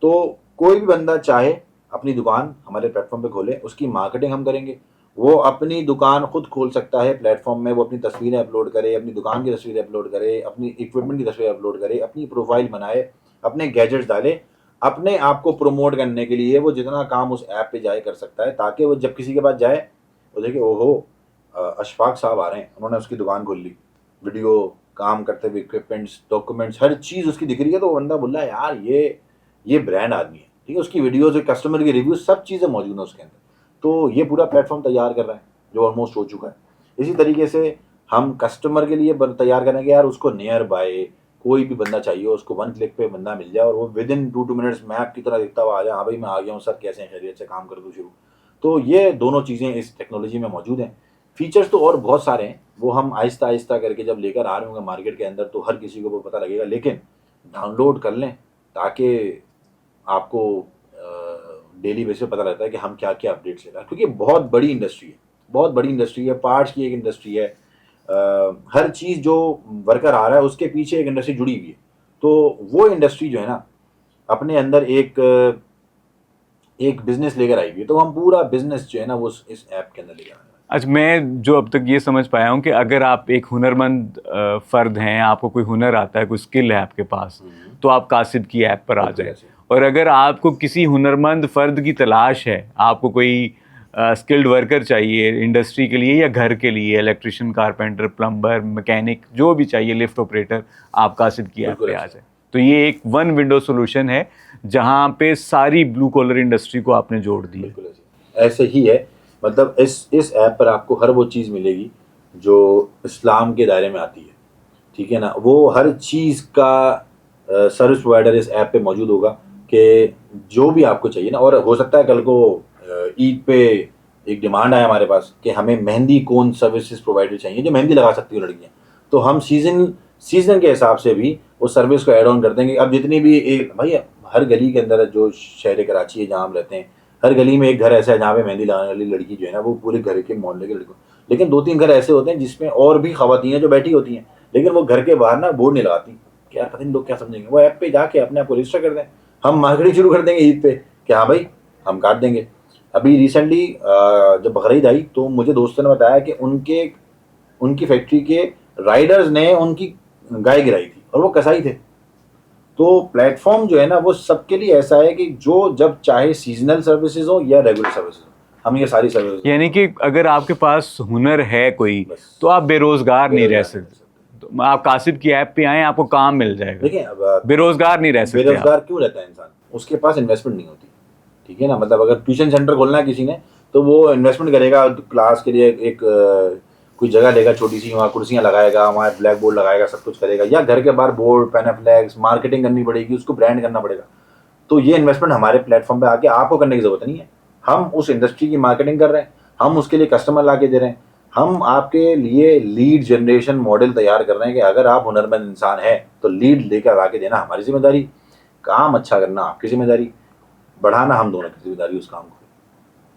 तो कोई भी बंदा चाहे अपनी दुकान हमारे प्लेटफॉर्म पे खोले, उसकी मार्केटिंग हम करेंगे। वो अपनी दुकान खुद खोल सकता है प्लेटफॉर्म में, वो अपनी तस्वीरें अपलोड करे, अपनी दुकान की तस्वीरें अपलोड करे, अपनी इक्विपमेंट की तस्वीरें अपलोड करे, अपनी प्रोफाइल बनाए, अपने गैजेट्स डाले, अपने आप को प्रमोट करने के लिए वो जितना काम उस ऐप पे जाए कर सकता है, ताकि वो जब किसी के पास जाए वो देखे ओहो अशफाक साहब आ रहे हैं, उन्होंने उसकी दुकान खोल ली, वीडियो काम करते हुए इक्विपमेंट्स डॉक्यूमेंट्स हर चीज़ उसकी दिख रही है, तो वो बंदा बोल रहा है यार ये ब्रांड आदमी है, ठीक है। उसकी वीडियोज, कस्टमर की रिव्यूज, सब चीज़ें मौजूद हैं उसके अंदर। तो ये पूरा प्लेटफॉर्म तैयार कर रहा है जो ऑलमोस्ट हो चुका है। इसी तरीके से हम कस्टमर के लिए तैयार करेंगे यार, उसको नियर बाय कोई भी बंदा चाहिए, उसको 1 क्लिक पे बंदा मिल जाए, और वो विद इन 2 मिनट्स मैप की तरह दिखता हुआ आ जाए, हाँ भाई मैं आ गया हूँ सर, कैसे हैं, खैरियत से, काम कर दूँ शुरू। तो ये दोनों चीज़ें इस टेक्नोलॉजी में मौजूद हैं। फीचर्स तो और बहुत सारे हैं, वो हम आहिस्ता आहिस्ता करके जब लेकर आ रहे होंगे मार्केट के अंदर तो हर किसी को वो पता लगेगा, लेकिन डाउनलोड कर लें ताकि आपको डेली बेसिस पे पता लगता है कि हम क्या क्या अपडेट्स ले रहे हैं, क्योंकि बहुत बड़ी इंडस्ट्री है, बहुत बड़ी इंडस्ट्री है, पार्ट्स की एक इंडस्ट्री है, हर चीज़ जो वर्कर आ रहा है उसके पीछे एक इंडस्ट्री जुड़ी हुई है। तो वो इंडस्ट्री जो है ना अपने अंदर एक बिजनेस लेकर आई हुई है, तो हम पूरा बिजनेस जो है ना वो इस ऐप के अंदर लेकर आए हैं। अच्छा, मैं जो अब तक ये समझ पाया हूँ कि अगर आप एक हुनरमंद फर्द हैं, आपको कोई हुनर आता है, कोई स्किल है आपके पास, तो आप कासिब की ऐप पर आ बिल्कुल जाए। ऐसे। और अगर आपको किसी हुनरमंद फर्द की तलाश है, आपको कोई स्किल्ड वर्कर चाहिए इंडस्ट्री के लिए या घर के लिए, इलेक्ट्रिशियन, कारपेंटर, प्लम्बर, मैकेनिक, जो भी चाहिए, लिफ्ट ऑपरेटर, आप कासिब की ऐप बिल्कुल पे आ ऐसे। जाए। तो ये एक वन विंडो सोल्यूशन है जहाँ पे सारी ब्लू कॉलर इंडस्ट्री को आपने जोड़ दिया। बिल्कुल ऐसे ही है। मतलब इस ऐप पर आपको हर वो चीज़ मिलेगी जो इस्लाम के दायरे में आती है, ठीक है ना। वो हर चीज़ का सर्विस प्रोवाइडर इस ऐप पे मौजूद होगा कि जो भी आपको चाहिए ना। और हो सकता है कल को ईद पे एक डिमांड आए हमारे पास कि हमें मेहंदी कोन सर्विसेज प्रोवाइडर चाहिए जो मेहंदी लगा सकती हो लड़कियाँ, तो हम सीजन के हिसाब से भी उस सर्विस को ऐड ऑन कर देंगे। अब जितनी भी एक भाई हर गली के अंदर जो शहर कराची है जहाँ हम रहते हैं, हर गली में एक घर ऐसा है जहाँ पे मेहंदी लगाने वाली लड़की जो है ना वो पूरे घर के मोहल्ले के लड़कों, लेकिन 2-3 घर ऐसे होते हैं जिसमें और भी खवातीन जो बैठी होती हैं, लेकिन वो घर के बाहर ना बोर्ड नहीं लगाती कि यार पता नहीं लोग क्या समझेंगे। वो ऐप पे जाके अपने आप को रजिस्टर कर दें, हम मार्केटिंग शुरू कर देंगे ईद पे कि हाँ भाई हम काट देंगे। अभी रिसेंटली जब बकरीद आई तो मुझे दोस्तों ने बताया कि उनकी फैक्ट्री के राइडर्स ने उनकी गाय गिराई थी और वो कसाई थे। तो प्लेटफॉर्म जो है ना वो सबके लिए ऐसा है कि जो जब चाहे सीजनल सर्विसेज हो या रेगुलर सर्विसेज हो, हम ये सारी सर्विसेज, यानी कि अगर आपके पास हुनर है कोई, बस तो आप बेरोजगार नहीं रह बेरोजगार नहीं सकते। रह सकते। तो आप कासिब की ऐप पे आए, आपको काम मिल जाएगा। देखिए अब बेरोजगार नहीं रह सकते आप। बेरोजगार क्यों रहता है इंसान, उसके पास इन्वेस्टमेंट नहीं होती, ठीक है ना। मतलब अगर ट्यूशन सेंटर खोलना है किसी ने तो वो इन्वेस्टमेंट करेगा, क्लास के लिए एक कोई जगह लेगा छोटी सी, वहाँ कुर्सियाँ लगाएगा, वहाँ ब्लैक बोर्ड लगाएगा, सब कुछ करेगा, या घर के बाहर बोर्ड पेन फ्लैग्स मार्केटिंग करनी पड़ेगी, उसको ब्रांड करना पड़ेगा। तो ये इन्वेस्टमेंट हमारे प्लेटफॉर्म पे आके आपको करने की जरूरत नहीं है। हम उस इंडस्ट्री की मार्केटिंग कर रहे हैं, हम उसके लिए कस्टमर ला के दे रहे हैं, हम आपके लिए लीड जनरेशन मॉडल तैयार कर रहे हैं कि अगर आप हुनरमंद इंसान है तो लीड लेकर आके देना हमारी जिम्मेदारी, काम अच्छा करना आपकी जिम्मेदारी, बढ़ाना हम दोनों की जिम्मेदारी उस काम को।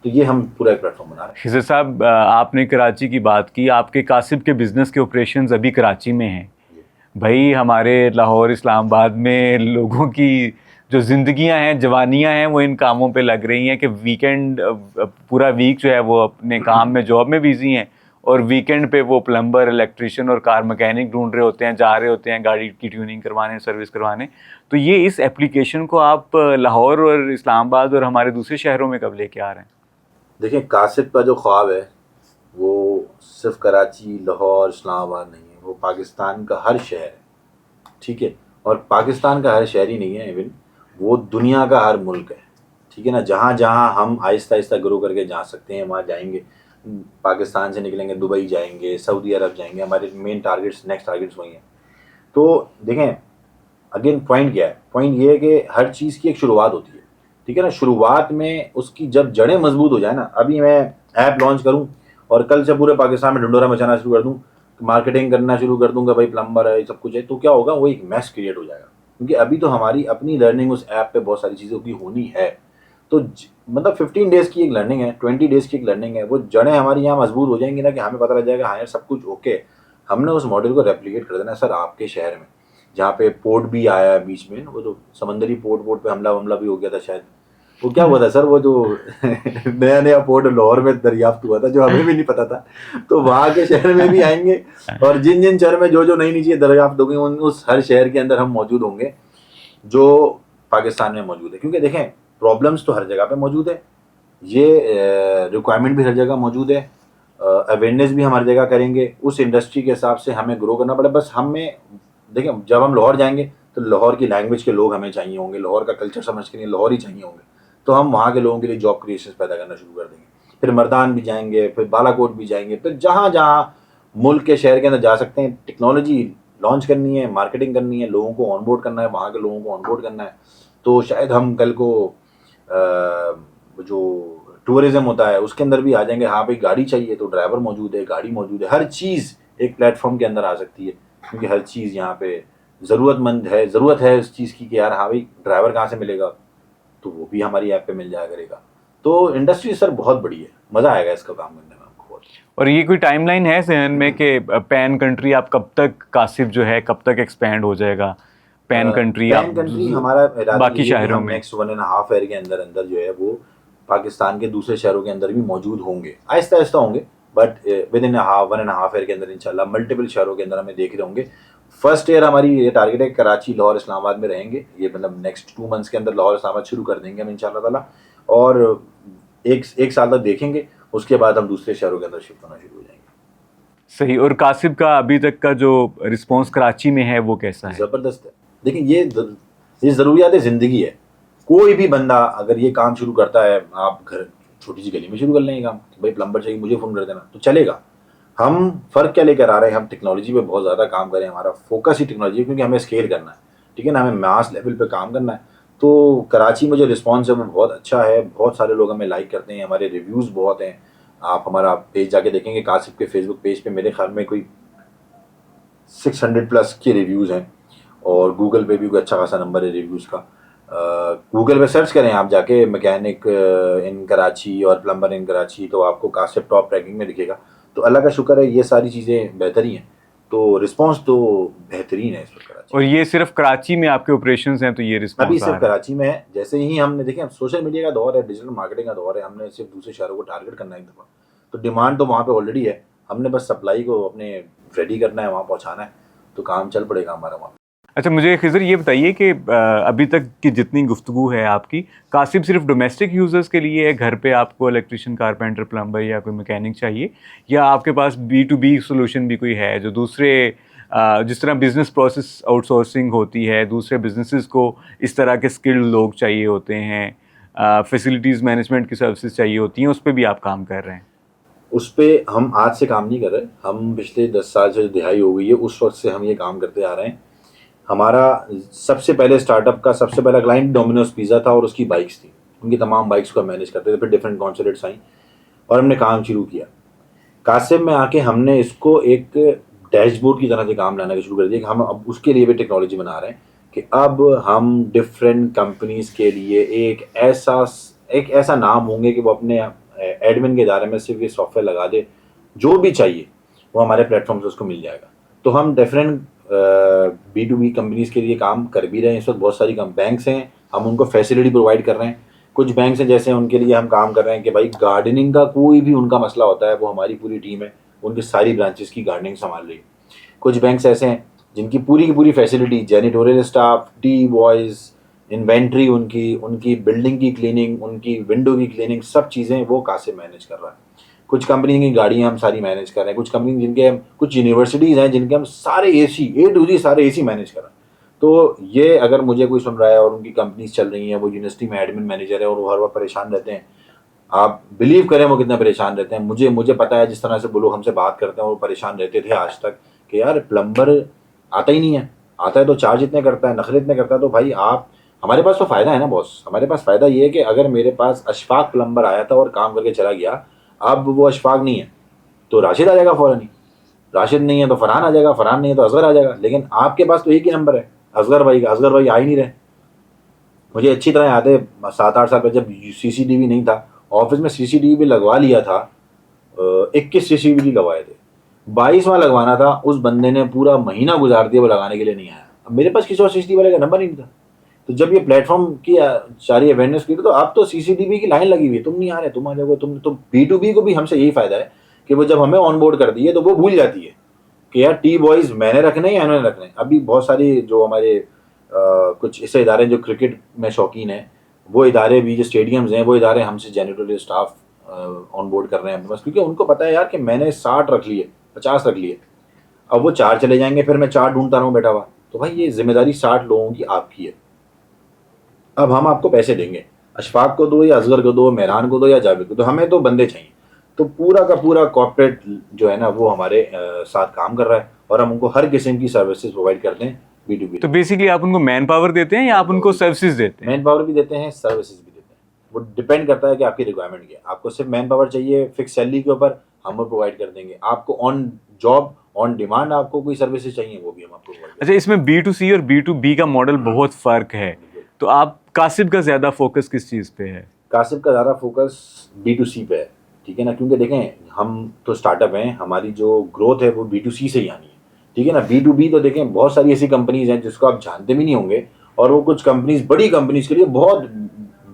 तो ये हम पूरा एक प्लेटफॉर्म बना रहे हैं। खिजर साहब, आपने कराची की बात की, आपके कासिब के बिजनेस के ऑपरेशंस अभी कराची में हैं। भाई हमारे लाहौर, इस्लामाबाद में लोगों की जो ज़िंदगियां हैं, जवानियां हैं, वो इन कामों पे लग रही हैं कि वीकेंड पूरा वीक जो है वो अपने काम में, जॉब में बिजी हैं, और वीकेंड पे वो प्लम्बर, इलेक्ट्रिशियन और कार मैकेनिक ढूंढ रहे होते हैं, जा रहे होते हैं गाड़ी की ट्यूनिंग करवाने, सर्विस करवाने। तो ये इस एप्लीकेशन को आप लाहौर और इस्लामाबाद और हमारे दूसरे शहरों में कब लेके आ रहे हैं? देखिए कासिब का जो ख्वाब है वो सिर्फ कराची, लाहौर, इस्लामाबाद नहीं है, वो पाकिस्तान का हर शहर है, ठीक है। और पाकिस्तान का हर शहर ही नहीं है, इवन वो दुनिया का हर मुल्क है, ठीक है ना। जहाँ जहाँ हम आहिस्ता आहिस्ता ग्रो करके जा सकते हैं वहाँ जाएंगे। पाकिस्तान से निकलेंगे दुबई जाएंगे, सऊदी अरब जाएंगे, हमारे मेन टारगेट्स, नेक्स्ट टारगेट्स वही हैं। तो देखें अगेन पॉइंट क्या है, पॉइंट ये है कि हर चीज़ की एक शुरुआत होती है, ठीक है ना। शुरुआत में उसकी जब जड़ें मजबूत हो जाए ना, अभी मैं ऐप लॉन्च करूं और कल से पूरे पाकिस्तान में ढिंडोरा मचाना शुरू कर दूं, मार्केटिंग करना शुरू कर दूंगा, भाई प्लम्बर है सब कुछ है, तो क्या होगा, वो एक मैस क्रिएट हो जाएगा, क्योंकि अभी तो हमारी अपनी लर्निंग उस ऐप पे बहुत सारी चीज़ों की होनी है। तो मतलब 15 डेज़ की एक लर्निंग है, 20 डेज़ की एक लर्निंग है, वो जड़ें हमारी यहाँ मजबूत हो जाएंगी ना कि हमें पता लग जाएगा हाँ यार सब कुछ ओके। हमने उस मॉडल को रेप्लिकेट कर देना है सर आपके शहर में, जहाँ पे पोर्ट भी आया है बीच में, वो जो समंदरी पोर्ट पे हमला भी हो गया था शायद। वो क्या हुआ था सर, वो जो नया नया पोर्ट लाहौर में दरियाफ्त हुआ था जो हमें भी नहीं पता था, तो वहाँ के शहर में भी आएंगे, और जिन जिन शहर में जो जो नई नई चीज़ें दरियाफ्त होंगी उस हर शहर के अंदर हम मौजूद होंगे जो पाकिस्तान में मौजूद है। क्योंकि देखें प्रॉब्लम्स तो हर जगह पे मौजूद है, ये रिक्वायरमेंट भी हर जगह मौजूद है, अवेयरनेस भी हम हर जगह करेंगे, उस इंडस्ट्री के हिसाब से हमें ग्रो करना पड़े। बस हमें देखें जब हम लाहौर जाएंगे तो लाहौर की लैंग्वेज के लोग हमें चाहिए होंगे, लाहौर का कल्चर समझ के लिए लाहौर ही चाहिए होंगे, तो हम वहाँ के लोगों के लिए जॉब क्रिएशन पैदा करना शुरू कर देंगे। फिर मर्दान भी जाएंगे, फिर बालाकोट भी जाएंगे, फिर जहाँ जहाँ मुल्क के शहर के अंदर जा सकते हैं, टेक्नोलॉजी लॉन्च करनी है, मार्केटिंग करनी है, लोगों को ऑनबोर्ड करना है, वहाँ के लोगों को ऑनबोर्ड करना है, तो शायद हम कल को जो टूरिज्म होता है उसके अंदर भी आ जाएंगे। हाँ भाई गाड़ी चाहिए तो ड्राइवर मौजूद है, गाड़ी मौजूद है, हर चीज़ एक प्लेटफॉर्म के अंदर आ सकती है, क्योंकि हर चीज़ यहाँ पे ज़रूरतमंद है, ज़रूरत है इस चीज़ की कि यार हाँ भाई ड्राइवर कहाँ से मिलेगा, तो वो भी हमारी ऐप पे मिल जाया करेगा। तो इंडस्ट्री सर बहुत बड़ी है, मज़ा आएगा इसका काम करने में आपको बहुत। और ये कोई टाइमलाइन है जहन में कि पैन कंट्री आप कब तक, कासिफ जो है कब तक एक्सपैंड हो जाएगा पैन कंट्री आप पैन कंट्री हमारा इरादा बाकी ये है कि शहरों हम में? नेक्स्ट 1.5 ईयर के अंदर अंदर जो है वो पाकिस्तान के दूसरे शहरों के अंदर भी मौजूद होंगे, आहिस्ता आहिस्ता होंगे, बट विद इन 1.5 ईयर के अंदर इंशाल्लाह मल्टीपल शहरों के अंदर हमें देख रहे होंगे। फर्स्ट ईयर हमारी ये टारगेट है कराची, लाहौर, इस्लामाबाद में रहेंगे, ये मतलब नेक्स्ट 2 मंथ्स के अंदर लाहौर इस्लामाबाद शुरू कर देंगे हम इंशाल्लाह ताला, और एक साल तक देखेंगे, उसके बाद हम दूसरे शहरों के अंदर शिफ्ट होना शुरू हो जाएंगे। सही। और कासिफ का अभी तक का जो रिस्पांस कराची में है वो कैसा है? ज़बरदस्त है। देखिए ये ज़रूरियात ज़िंदगी है, कोई भी बंदा अगर ये काम शुरू करता है, आप घर छोटी सी गली में शुरू कर लेंगे काम, भाई प्लम्बर चाहिए मुझे फ़ोन कर देना, तो चलेगा। हम फ़र्क क्या लेकर आ रहे हैं, हम टेक्नोलॉजी पे बहुत ज़्यादा काम करें, हमारा फोकस ही टेक्नोलॉजी है, क्योंकि हमें स्केल करना है, ठीक है ना, हमें मास लेवल पे काम करना है। तो कराची में जो रिस्पॉन्स है वो बहुत अच्छा है, बहुत सारे लोग हमें लाइक करते हैं, हमारे रिव्यूज़ बहुत हैं। आप हमारा पेज जाके देखेंगे कासिफ के फेसबुक पेज पे मेरे ख्याल में कोई 600+ के रिव्यूज़ हैं, और गूगल पे भी कोई अच्छा खासा नंबर है रिव्यूज़ का। गूगल पे सर्च करें आप जाके मैकेनिक इन कराची और प्लम्बर इन कराची, तो आपको कासिफ टॉप रैंकिंग में दिखेगा। तो अल्लाह का शुक्र है ये सारी चीज़ें बेहतर ही हैं, तो रिस्पांस तो बेहतरीन है इस वक्त कराची। और ये सिर्फ कराची में आपके ऑपरेशंस हैं तो ये अभी रिस्पांस आ सिर्फ रहा है? कराची में है, जैसे ही हमने देखे सोशल मीडिया का दौर है, डिजिटल मार्केटिंग का दौर है, हमने सिर्फ दूसरे शहरों को टारगेट करना है एक दफ़ा, तो डिमांड तो वहाँ पे ऑलरेडी है, हमने बस सप्लाई को अपने रेडी करना है, वहाँ पहुँचाना है, तो काम चल पड़ेगा हमारा वहाँ। अच्छा, मुझे खिज़र ये बताइए कि अभी तक की जितनी गुफ्तगू है आपकी, कासिफ सिर्फ डोमेस्टिक यूज़र्स के लिए है, घर पे आपको इलेक्ट्रिशियन, कारपेंटर, प्लम्बर या कोई मैकेनिक चाहिए, या आपके पास B2B सोल्यूशन भी कोई है जो दूसरे जिस तरह बिज़नेस प्रोसेस आउटसोर्सिंग होती है, दूसरे बिजनेसेस को इस तरह के स्किल्ड लोग चाहिए होते हैं, फैसिलिटीज़ मैनेजमेंट की सर्विसेज चाहिए होती हैं, उस पर भी आप काम कर रहे हैं? उस पर हम आज से काम नहीं कर रहे, हम पिछले 10 साल से दिहाई हो गई है उस वक्त से हम ये काम करते आ रहे हैं। हमारा सबसे पहले स्टार्टअप का सबसे पहला क्लाइंट डोमिनोज पिज़्ज़ा था, और उसकी बाइक्स थी, उनकी तमाम बाइक्स को मैनेज करते थे। फिर डिफरेंट कॉन्सोलेट्स आई और हमने काम शुरू किया। कासिफ में आके हमने इसको एक डैशबोर्ड की तरह से काम लाना शुरू कर दिया कि हम अब उसके लिए भी टेक्नोलॉजी बना रहे हैं कि अब हम डिफरेंट कंपनीज़ के लिए एक ऐसा नाम होंगे कि वो अपने एडमिन के इदारे में सिर्फ ये सॉफ्टवेयर लगा दे, जो भी चाहिए वो हमारे प्लेटफॉर्म से उसको मिल जाएगा। तो हम डिफरेंट B2B कंपनीज़ के लिए काम कर भी रहे हैं। इस वक्त बहुत सारी बैंक्स हैं, हम उनको फैसिलिटी प्रोवाइड कर रहे हैं। कुछ बैंक्स हैं जैसे उनके लिए हम काम कर रहे हैं कि भाई गार्डनिंग का कोई भी उनका मसला होता है, वो हमारी पूरी टीम है उनकी सारी ब्रांचेस की गार्डनिंग संभाल रही है। कुछ बैंक्स ऐसे हैं जिनकी पूरी की पूरी facility, janitorial staff, tea boys, inventory, उनकी बिल्डिंग की क्लीनिंग, उनकी विंडो की क्लीनिंग, सब चीज़ें वो कासिफ मैनेज कर रहा है। कुछ कंपनी की गाड़ियाँ हम सारी मैनेज कर रहे हैं, कुछ कंपनी जिनके कुछ यूनिवर्सिटीज़ हैं जिनके हम सारे AC A to Z सारे AC मैनेज कर रहे हैं। तो ये अगर मुझे कोई सुन रहा है और उनकी कंपनीज चल रही हैं, वो यूनिवर्सिटी में एडमिन मैनेजर है और वो हर वक्त परेशान रहते हैं, आप बिलीव करें वो कितना परेशान रहते हैं। मुझे पता है जिस तरह से वो लोग हमसे बात करते हैं, वो परेशान रहते थे आज तक कि यार प्लम्बर आता ही नहीं है, आता है तो चार्ज इतने करता है, नखरे इतने करता है। तो भाई आप, हमारे पास तो फ़ायदा है ना बॉस, हमारे पास फ़ायदा ये है कि अगर मेरे पास अशफाक प्लम्बर आया था और काम करके चला गया, अब वो अशफाक नहीं है तो राशिद आ जाएगा फ़ौरन ही, राशिद नहीं है तो फ़रहान आ जाएगा, फ़रहान नहीं है तो असगर आ जाएगा, लेकिन आपके पास तो एक ही नंबर है, असगर भाई आ ही नहीं रहे। मुझे अच्छी तरह याद है 7-8 साल पहले जब सीसीटीवी नहीं था, ऑफिस में सीसीटीवी भी लगवा लिया था, 21 सीसीटीवी लगवाए थे, 22वां लगवाना था, उस बंदे ने पूरा महीना गुजार दिया, वो लगाने के लिए नहीं आया। अब मेरे पास किसी और सीसीटीवी वाले का नंबर ही नहीं था। तो जब ये प्लेटफॉर्म की सारी अवेयरनेस की, तो अब तो सीसीटीवी की लाइन लगी हुई है, तुम नहीं आ रहे, तुम आ जाओगे, तुम तो B2B को भी हमसे यही फायदा है कि वो जब हमें ऑन बोर्ड कर दिए तो वो भूल जाती है कि यार टी बॉयज मैंने रखने हैं या इन्होंने रखने हैं। अभी बहुत सारी जो हमारे कुछ ऐसे इदारे जो क्रिकेट में शौकीन हैं, वो इदारे भी, जो स्टेडियम्स हैं, वो इदारे हमसे जेनिटोरियल स्टाफ ऑन बोर्ड कर रहे हैं बस, क्योंकि उनको पता है यार कि मैंने 60 रख लिए, 50 रख लिए, अब वो 4 चले जाएंगे, फिर मैं 4 ढूंढता रहूँ बैठा हुआ। तो भाई ये जिम्मेदारी 60 लोगों की आपकी है। अब हम आपको पैसे देंगे, अशफाक को दो या असगर को दो, मेहरान को दो या जावेद को दो, हमें तो बंदे चाहिए। तो पूरा का पूरा कॉर्पोरेट जो है ना वो हमारे साथ काम कर रहा है, और हम उनको हर किस्म की सर्विसेज प्रोवाइड करते हैं B2B। तो बेसिकली आप उनको मैन पावर देते हैं या आप उनको सर्विसेज देते हैं? मैन पावर भी देते हैं, सर्विसेज भी देते हैं, वो डिपेंड करता है कि आपकी रिक्वायरमेंट क्या है। आपको सिर्फ मैन पावर चाहिए फिक्स सैलरी के ऊपर, हम वो प्रोवाइड कर देंगे। आपको ऑन जॉब ऑन डिमांड आपको कोई सर्विसेज चाहिए, वो भी हम आपको प्रोवाइड अच्छा, इसमें B2C और B2B का मॉडल बहुत फ़र्क है, तो आप कासिब का ज़्यादा फोकस किस चीज़ पे है? कासिब का ज़्यादा फोकस B2C पे है, ठीक है ना, क्योंकि देखें हम तो स्टार्टअप हैं, हमारी जो ग्रोथ है वो B2C से ही आनी है, ठीक है ना। B2B तो देखें बहुत सारी ऐसी कंपनीज हैं जिसको आप जानते भी नहीं होंगे, और वो कुछ कंपनीज बड़ी कंपनीज के लिए बहुत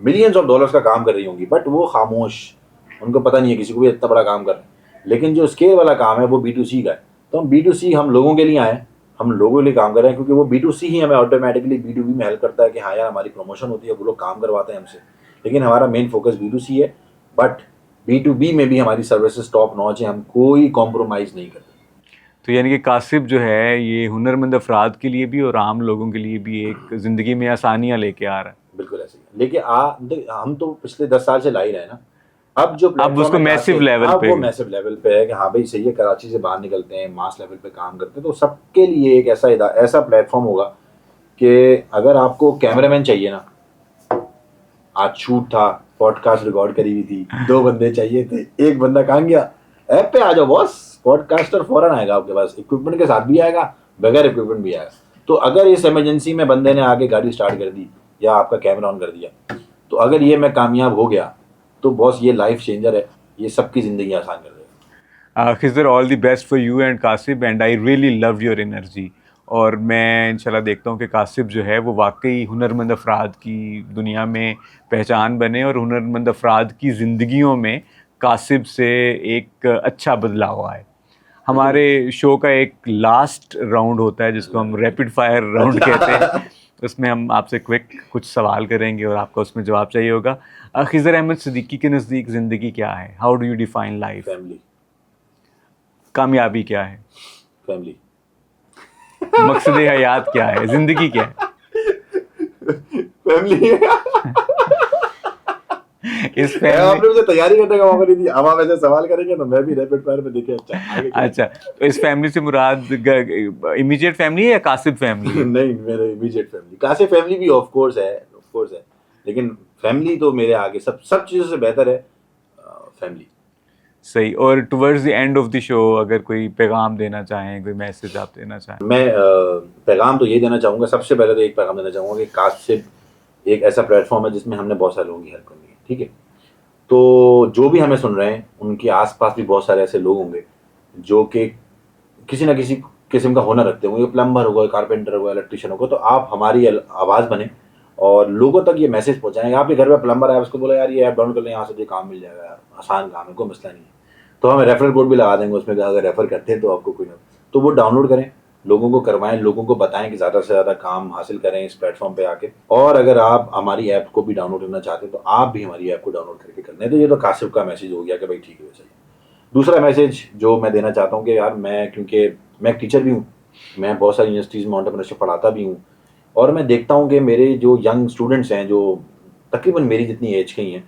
मिलियंस ऑफ डॉलर्स का काम कर रही होंगी, बट वो खामोश, उनको पता नहीं है किसी को भी इतना बड़ा काम कर रहे हैं। लेकिन जो स्केल वाला काम है वो B2C का है। तो हम B2C हम लोगों के लिए आए, हम लोगों के लिए काम कर रहे हैं, क्योंकि वो B2C ही हमें ऑटोमेटिकली B2B में हेल्प करता है कि हाँ यार हमारी प्रमोशन होती है, वो लोग काम करवाते हैं हमसे। लेकिन हमारा मेन फोकस B2C है, बट B2B में भी हमारी सर्विसेज टॉप नॉच है, हम कोई कॉम्प्रोमाइज़ नहीं करते। तो यानी कि कासिब जो है ये हुनरमंद अफराद के लिए भी और आम लोगों के लिए भी एक ज़िंदगी में आसानियाँ लेके आ रहा है। बिल्कुल ऐसे ही। लेकिन हम तो पिछले 10 साल से ला ही रहे हैं ना। अब जो अब उसको प्लेटफॉर्म है मैसिव कासिब, लेवल अब पे वो मैसिव लेवल पे है कि हाँ भाई सही है, कराची से बाहर निकलते हैं, मास लेवल पे काम करते हैं, तो सबके लिए एक ऐसा प्लेटफॉर्म होगा कि अगर आपको कैमरामैन चाहिए ना, आज शूट था, पॉडकास्ट रिकॉर्ड करी हुई थी, 2 बंदे चाहिए थे, एक बंदा कहाँ गया, ऐप पे आ जाओ बॉस, पॉडकास्टर फौरन आएगा आपके पास, इक्विपमेंट के साथ भी आएगा, बगैर इक्विपमेंट भी आएगा। तो अगर इस इमरजेंसी में बंदे ने आके गाड़ी स्टार्ट कर दी या आपका कैमरा ऑन कर दिया, तो अगर ये मैं कामयाब हो गया तो बॉस ये लाइफ चेंजर है, ये सबकी ज़िंदगी आसान कर देगा। Khizar, all the best for you and Kasib, and I really love your energy. और मैं इंशाल्लाह देखता हूँ कि कासिब जो है वो वाकई हुनरमंद अफराद की दुनिया में पहचान बने, और हुनरमंद अफराद की ज़िंदगियों में कासिब से एक अच्छा बदलाव आए। हमारे शो का एक लास्ट राउंड होता है जिसको हम रैपिड फायर राउंड कहते हैं, उसमें हम आपसे क्विक कुछ सवाल करेंगे और आपका उसमें जवाब चाहिए होगा। खिज़र अहमद सिद्दीकी के नज़दीक ज़िंदगी क्या है? How do you define life? Family. कामयाबी क्या है? फैमिली। मकसद हयात क्या है? ज़िंदगी क्या है? फैमिली। इस आपने फैमिली मुझे तैयारी करने का मौका नहीं दिया। अब आप ऐसे सवाल करेंगे तो मैं भी रैपिड फायर में देखे अच्छा आगे क्या? अच्छा, तो इस फैमिली से मुराद इमीडिएट फैमिली है या कासिब फैमिली? नहीं, मेरे इमीडिएट फैमिली, कासे फैमिली भी ऑफ कोर्स है, लेकिन फैमिली तो मेरे आगे सब चीज़ों से बेहतर है फैमिली। सही। और towards the end of the show अगर कोई पैगाम देना चाहें, कोई मैसेज आप देना चाहें? मैं पैगाम तो ये देना चाहूँगा, सबसे पहले तो एक पैगाम देना चाहूँगा कि कासिब एक ऐसा प्लेटफॉर्म है जिसमें हमने बहुत सारे लोगों की हेल्प करनी है, ठीक है। तो जो भी हमें सुन रहे हैं उनके आसपास भी बहुत सारे ऐसे लोग होंगे जो कि किसी ना किसी किस्म का हुनर रखते होंगे, प्लम्बर होगा, कारपेंटर होगा, इलेक्ट्रिशियन होगा। तो आप हमारी आवाज़ बने और लोगों तक ये मैसेज पहुँचाएं। आपके घर में प्लम्बर आया, उसको बोला यार ये ऐप डाउनलोड कर लें, यहाँ से ये काम मिल जाएगा यार, आसान काम है, कोई मसला नहीं है। तो हमें रेफरल कोड भी लगा देंगे उसमें, अगर रेफर करते हैं तो आपको कोई ना, तो वो डाउनलोड करें, लोगों को करवाएं, लोगों को बताएं कि ज़्यादा से ज़्यादा काम हासिल करें इस प्लेटफॉर्म पे आके। और अगर आप हमारी ऐप को भी डाउनलोड करना चाहते हैं तो आप भी हमारी ऐप को डाउनलोड करके कर लें। तो ये तो कासिब का मैसेज हो गया कि भाई ठीक है वैसे ही। दूसरा मैसेज जो मैं देना चाहता हूँ कि यार क्योंकि मैं एक टीचर भी हूँ, मैं बहुत सारी यूनिवर्सिटीज़ में एंटरप्रेन्योरशिप पढ़ाता भी हूँ, और मैं देखता हूँ कि मेरे जो यंग स्टूडेंट्स हैं जो तकरीबन मेरी जितनी एज के ही हैं,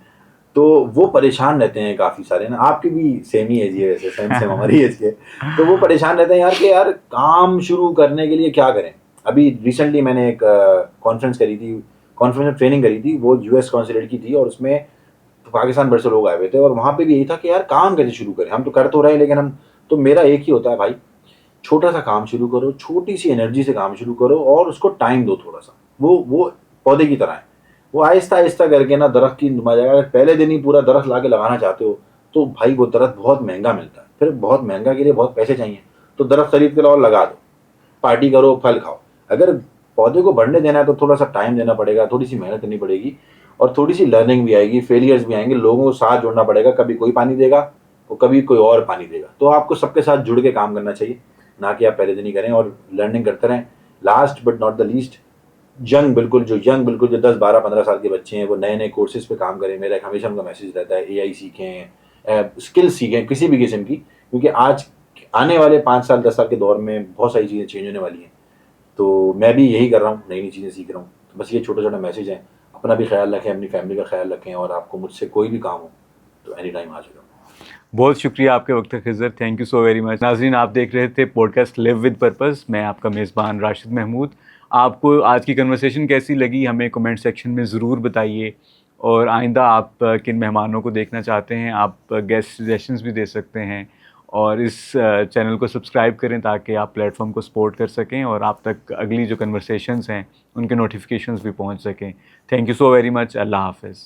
तो वो परेशान रहते हैं काफ़ी सारे ना, आपकी भी सेम ही एज है वैसे, सेम हमारी एज के, तो वो परेशान रहते हैं यार कि यार काम शुरू करने के लिए क्या करें। अभी रिसेंटली मैंने एक कॉन्फ्रेंस ट्रेनिंग करी थी, वो US कॉन्सुलेट की थी, और उसमें पाकिस्तान भर से लोग आए हुए थे, और वहाँ पे भी यही था कि यार काम कैसे शुरू करें, हम तो कर तो रहे हैं लेकिन हम तो, मेरा एक ही होता है भाई छोटा सा काम शुरू करो, छोटी सी एनर्जी से काम शुरू करो और उसको टाइम दो थोड़ा सा। वो पौधे की तरह है, वो आहिस्ता आहिस्ता करके ना दरख्त की नुमा जाएगा। अगर पहले दिन ही पूरा दरख्त ला के लगाना चाहते हो तो भाई वो दरख्त बहुत महंगा मिलता है, फिर बहुत महंगा के लिए बहुत पैसे चाहिए, तो दरख्त खरीद के लाओ और लगा दो, पार्टी करो, फल खाओ। अगर पौधे को बढ़ने देना है तो थोड़ा सा टाइम देना पड़ेगा, थोड़ी सी मेहनत करनी पड़ेगी और थोड़ी सी लर्निंग भी आएगी, फेलियर्स भी आएंगे, लोगों को साथ जोड़ना पड़ेगा, कभी कोई पानी देगा तो कभी कोई और पानी देगा। तो आपको सबके साथ जुड़ के काम करना चाहिए, ना कि आप पहले दिन ही करें, और लर्निंग करते रहें। Last but not the least, बिल्कुल जो 10, 12, 15 साल के बच्चे हैं वो नए नए कोर्सेज पे काम करें। मेरा एक हमेशा उनका मैसेज रहता है, AI सीखें, स्किल्स सीखें किसी भी किस्म की, क्योंकि आज आने वाले 5 साल 10 साल के दौर में बहुत सारी चीज़ें चेंज होने वाली हैं। तो मैं भी यही कर रहा हूँ, नई नई चीज़ें सीख रहा हूँ। तो बस ये छोटा छोटा मैसेज है। अपना भी ख्याल रखें, अपनी फैमिली का ख्याल रखें, और आपको मुझसे कोई भी काम हो तो एनी टाइम हाजिर हूँ। बहुत शुक्रिया आपके वक्त Khizar, thank you so very much. नाजरीन, आप देख रहे थे पॉडकास्ट लिव विद पर्पस, मैं आपका मेज़बान राशिद महमूद। आपको आज की कन्वर्सेशन कैसी लगी हमें कमेंट सेक्शन में ज़रूर बताइए, और आइंदा आप किन मेहमानों को देखना चाहते हैं आप गेस्ट सजेशंस भी दे सकते हैं, और इस चैनल को सब्सक्राइब करें ताकि आप प्लेटफॉर्म को सपोर्ट कर सकें और आप तक अगली जो कन्वर्सेशंस हैं उनके नोटिफिकेशंस भी पहुंच सकें। Thank you so very much. अल्लाह हाफ़िज़।